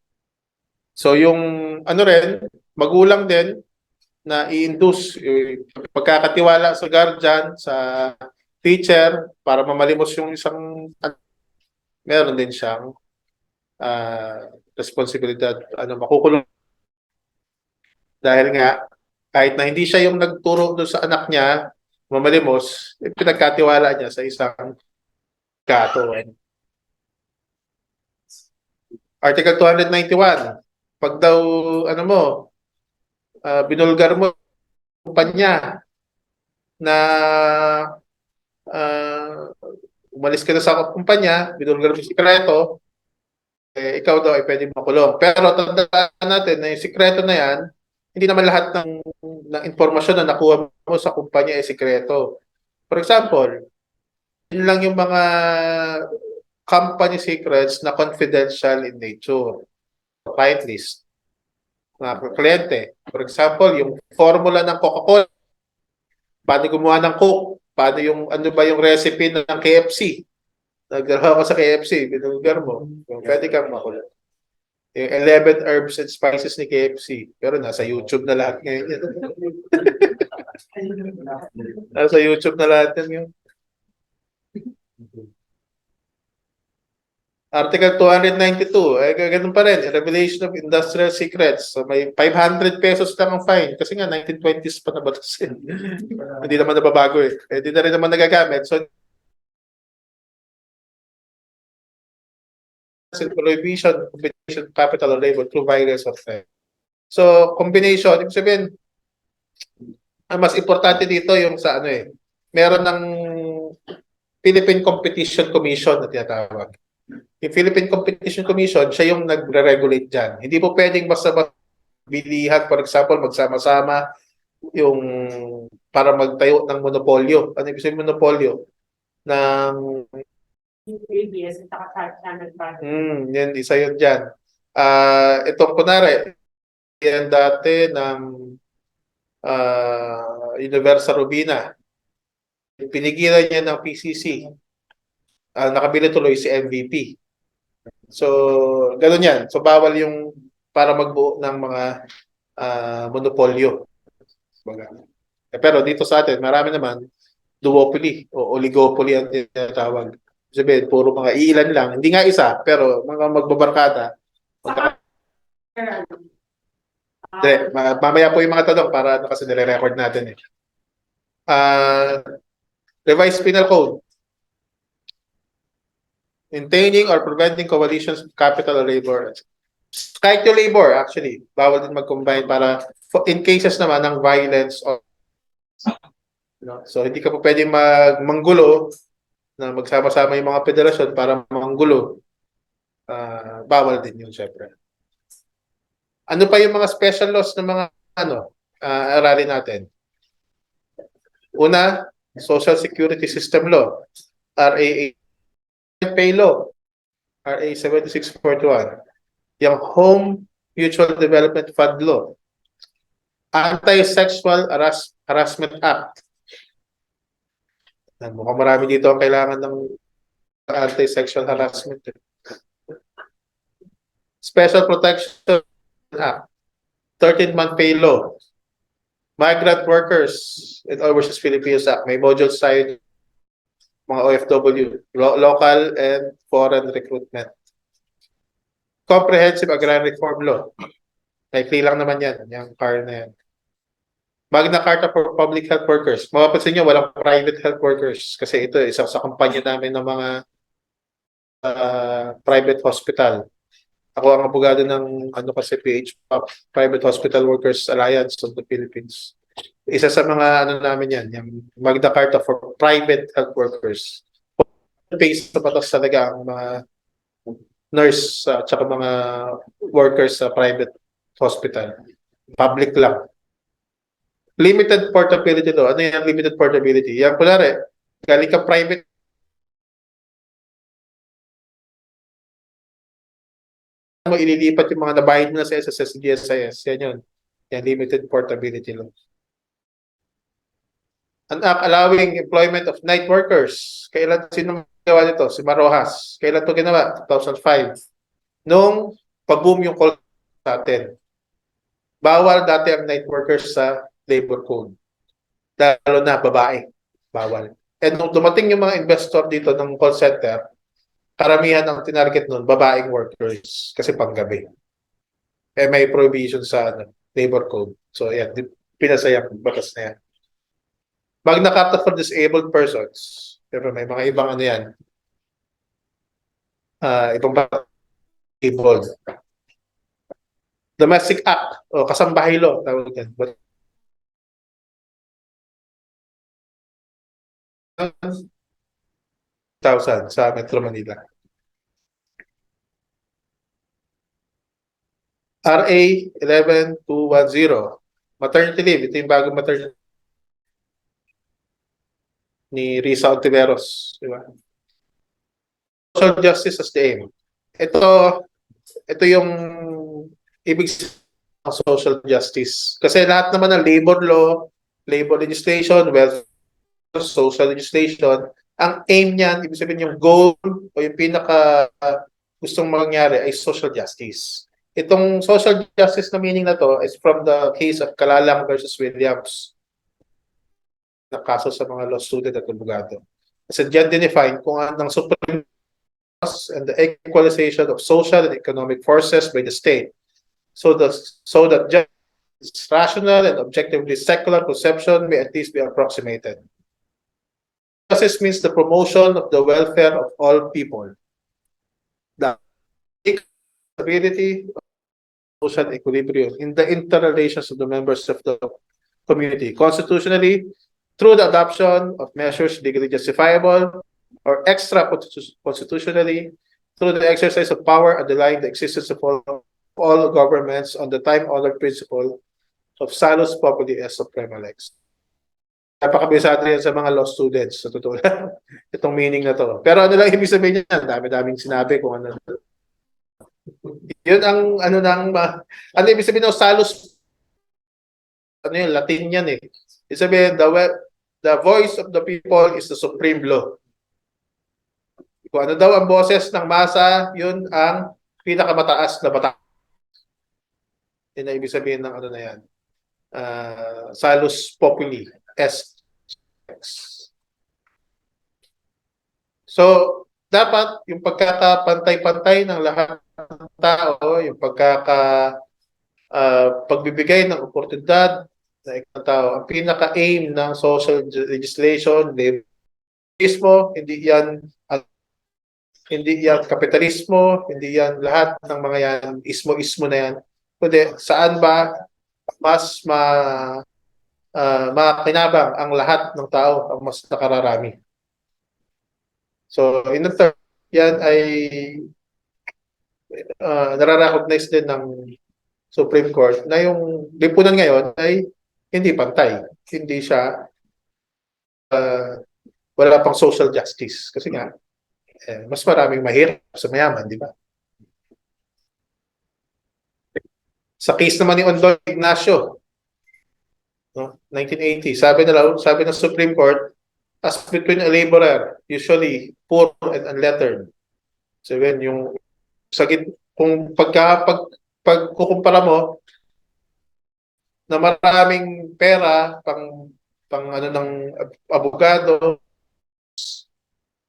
So yung ano rin, magulang din na i-induce pagkakatiwala sa guardian, sa teacher para mamalimos yung isang meron din siyang responsibilidad makukulong dahil nga kahit na hindi siya yung nagturo doon sa anak niya mamalimos, pinagkatiwala niya sa isang gato. Article 291, pag daw binulgar mo kumpanya na umalis ka na sa kumpanya, binulgar mo sikreto, ikaw daw ay pwede makulong. Pero tandaan natin na yung sikreto na yan, hindi naman lahat ng informasyon na nakuha mo sa kumpanya ay sikreto. For example, yun lang yung mga company secrets na confidential in nature. Client list. Mga kliyente. For example, yung formula ng Coca-Cola, paano gumawa ng Coke, paano yung, ano ba yung recipe ng KFC, nagdala ka sa KFC, binulgar mo, pwede kang makulong. Yung 11 herbs and spices ni KFC, pero nasa YouTube na lahat ngayon yan. Nasa YouTube na lahat yan. Article 292, ganun pa rin, revelation of industrial secrets. So may 500 pesos lang ang fine kasi nga 1920s pa na ba ito? Hindi naman nababago eh. Hindi na rin naman nagagamit. So prohibition, combination, capital or labor through violence of time. So combination, ibig sabihin, ang mas importante dito yung sa meron ng Philippine Competition Commission na tinatawag. Yung Philippine Competition Commission, siya yung nagre-regulate dyan. Hindi po pwedeng basta bilihan, for example, magsama-sama yung para magtayo ng monopolyo. Ano ibig sabihin monopolyo? Ng ABS at saka yan, isa yun dyan. Itong kunwari, yan dati ng Universal Robina. Pinigilan niya ng PCC. Nakabili tuloy si MVP. So, gano'n yan. So, bawal yung para magbuo ng mga monopolyo. Pero dito sa atin, marami naman duopoly o oligopoly ang tinatawag. Sabihin, puro mga ilan lang. Hindi nga isa, pero mga magbabarkada. Mamaya po yung mga tanong para kasi nire-record natin eh. Revised Penal Code. Maintaining or preventing coalitions of capital or labor. Kahit yung labor, actually, bawal din mag-combine para in cases naman ng violence or No? So hindi ka po pwedeng manggulo na magsama-sama yung mga federasyon para manggulo. Bawal din yun, syempre. Ano pa yung mga special laws ng mga aralin natin? Una, Social Security System Law, RA Pay Law, RA 7641. Yung Home Mutual Development Fund Law, Anti-Sexual Harassment Act. Mukhang marami dito ang kailangan ng anti-sexual harassment. Special Protection Act, 13-month pay law, Migrant Workers in Overseas Filipinos Act, may modules tayo, mga OFW, local and foreign recruitment. Comprehensive Agrarian Reform Law, likely lang naman yan, yung CAR na yan. Magna Carta for Public Health Workers. Mapapansin nyo, walang private health workers kasi ito, isang sa kampanya namin ng mga private hospital. Ako ang abogado ng kasi PHPOP, Private Hospital Workers Alliance of the Philippines. Isa sa mga namin yan, yung Magna Carta for Private Health Workers. Based sa batas talaga ang mga nurse at saka mga workers sa private hospital. Public lang. Limited portability do. Ano yan limited portability? Yan kunwari, galing ka private mo ililipat yung mga nabayad mo na sa SSS, GSIS. Yan yun. Yan limited portability lang. An act allowing employment of night workers. Kailan sino ginawa nito? Si Marojas. Kailan to ginawa? 2005. Nung pag-boom yung call sa atin. Bawal dati ang night workers sa labor code. Lalo na babae. Bawal. And nung dumating yung mga investor dito ng call center, karamihan ang tinarget nun, babaeng workers. Kasi panggabi. May prohibition sa labor code. So, yan. Pinasaya ang batas na yan. Magna Carta for Disabled Persons. Pero may mga ibang yan. Ibang disabled. Domestic Act o Kasambahay Law. Tawag yan. 1,000 sa Metro Manila. RA 11210. Maternity leave. Ito yung bagong maternity ni Risa Ontiveros. Diba? Social justice as the aim. Ito yung ibig sabihin ng social justice. Kasi lahat naman ng labor law, labor legislation, welfare, social legislation, ang aim niyan, ibig sabihin yung goal o yung pinaka gustong mangyari ay social justice. Itong social justice na meaning na to is from the case of Calalang versus Williams na kaso sa mga law student at abogado. Kasi diyan dinefine kung anong supreme and the equalization of social and economic forces by the state. So that just rational and objectively secular conception may at least be approximated. Justice means the promotion of the welfare of all people. The stability of social equilibrium in the interrelations of the members of the community. Constitutionally, through the adoption of measures legally justifiable or extra-constitutionally, through the exercise of power underlying the existence of all governments on the time-honored principle of salus populi est suprema lex. Napakabisado yan sa mga law students, sa totoo lang, itong meaning na to. Pero ano lang ibig sabihin niyan? Dami-daming sinabi kung ano. Yun ang ano ibig sabihin ng salus, ano yun, Latin yan eh. Ibig sabihin, the voice of the people is the supreme law. Kung ano daw ang boses ng masa, yun ang pinakamataas na batas. Yun ang ibig sabihin ng ano na yan. Salus populi est. So, dapat yung pagkakapantay-pantay ng lahat ng tao, yung pagbibigay ng oportunidad na ikang tao, ang pinaka-aim ng social legislation, liberalismo, hindi yan kapitalismo, hindi yan lahat ng mga yan, ismo-ismo na yan. Kundi saan ba mas makinabang ang lahat ng tao ang mas nakararami. So, in the term, yan ay nare-recognize din ng Supreme Court na yung lipunan ngayon ay hindi pantay. Hindi siya wala pang social justice. Kasi nga, mas maraming mahirap sa mayaman, di ba? Sa case naman ni Ondoy Ignacio, no, 1980, sabi ng Supreme Court, as between a laborer, usually poor and unlettered. So yun, yung kung pagkukumpara mo na maraming pera pang ano ng abogado,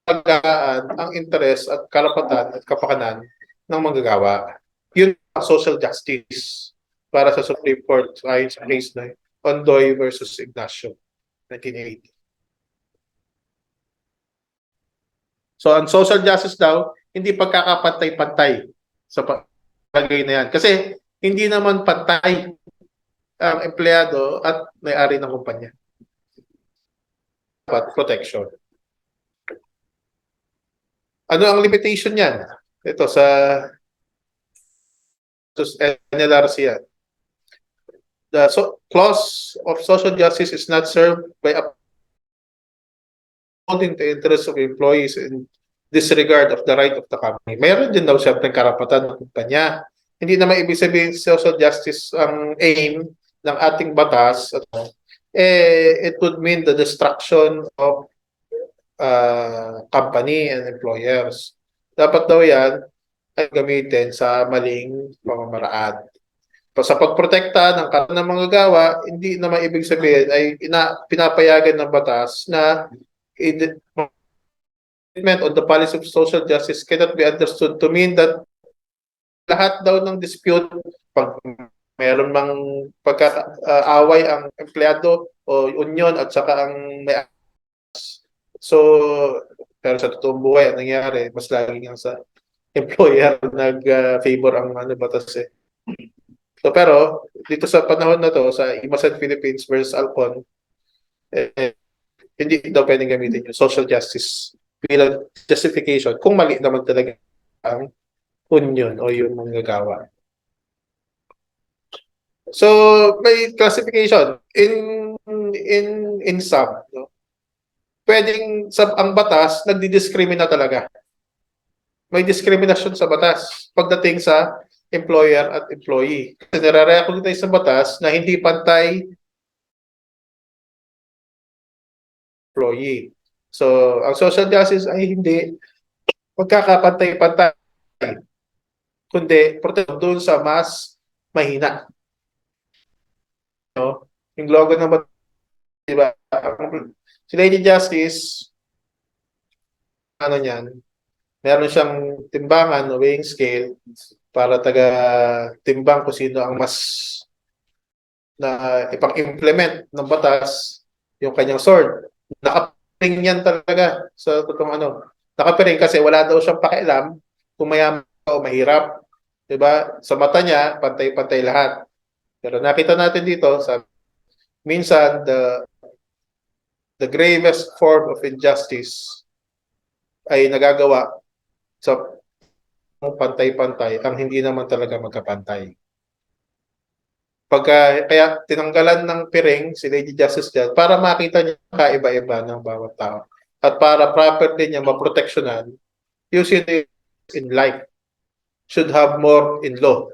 pagkaan ang interes at karapatan at kapakanan ng manggagawa. Yun ang social justice para sa Supreme Court ayon sa case na Ondoy versus Ignacio, 1980. So, ang social justice daw, hindi pagkakapantay-pantay sa bagay na yan. Kasi hindi naman pantay ang empleyado at may-ari ng kumpanya. Dapat protection. Ano ang limitation niyan? Ito sa NLRC yan. The clause of social justice is not served by upholding the interests of employees in disregard of the right of the company. Mayroon din daw siyempre karapatan ng kumpanya. Hindi naman ibig sabihin social justice ang aim ng ating batas. It would mean the destruction of company and employers. Dapat daw yan ay gamitin sa maling pamamaraan. Sa pagprotekta ng karapatan ng manggagawa, hindi naman ibig sabihin ay pinapayagan ng batas na statement on the policy of social justice cannot be understood to mean that lahat daw ng dispute, pag meron mang pagkakaaway ang empleyado o union at saka ang may so, pero sa totoong buhay, ang nangyari, mas laging ang sa employer nag-favor ang batas eh. So, pero, dito sa panahon na to, sa Imasan Philippines versus Alcon, hindi daw pwedeng gamitin yung social justice bilang justification kung mali naman talaga ang union o yung manggagawa. So, may classification in sum, no? Pwedeng ang batas nagdidiskrimina talaga. May diskriminasyon sa batas pagdating sa employer at employee. Kasi nare-recognize sa batas na hindi pantay employee. So, ang social justice ay hindi magkakapantay-pantay, kundi protection doon sa mas mahina. No? Yung logo ng batas, diba? Si Lady Justice, ano niyan, meron siyang timbangan, weighing scale, para taga-timbang kung sino ang mas na ipang-implement ng batas yung kanyang sword. Nakapiring yan talaga sa totoong ano. Nakapiring kasi wala daw siyang pakialam kung mayaman o mahirap. Diba? Sa mata niya, pantay-pantay lahat. Pero nakita natin dito, minsan, the gravest form of injustice ay nagagawa sa pantay-pantay ang hindi naman talaga magkapantay. Kaya tinanggalan ng piring si Lady Justice dyan para makita niya kaiba-iba ng bawat tao at para properly niya maproteksyonan yung in life should have more in law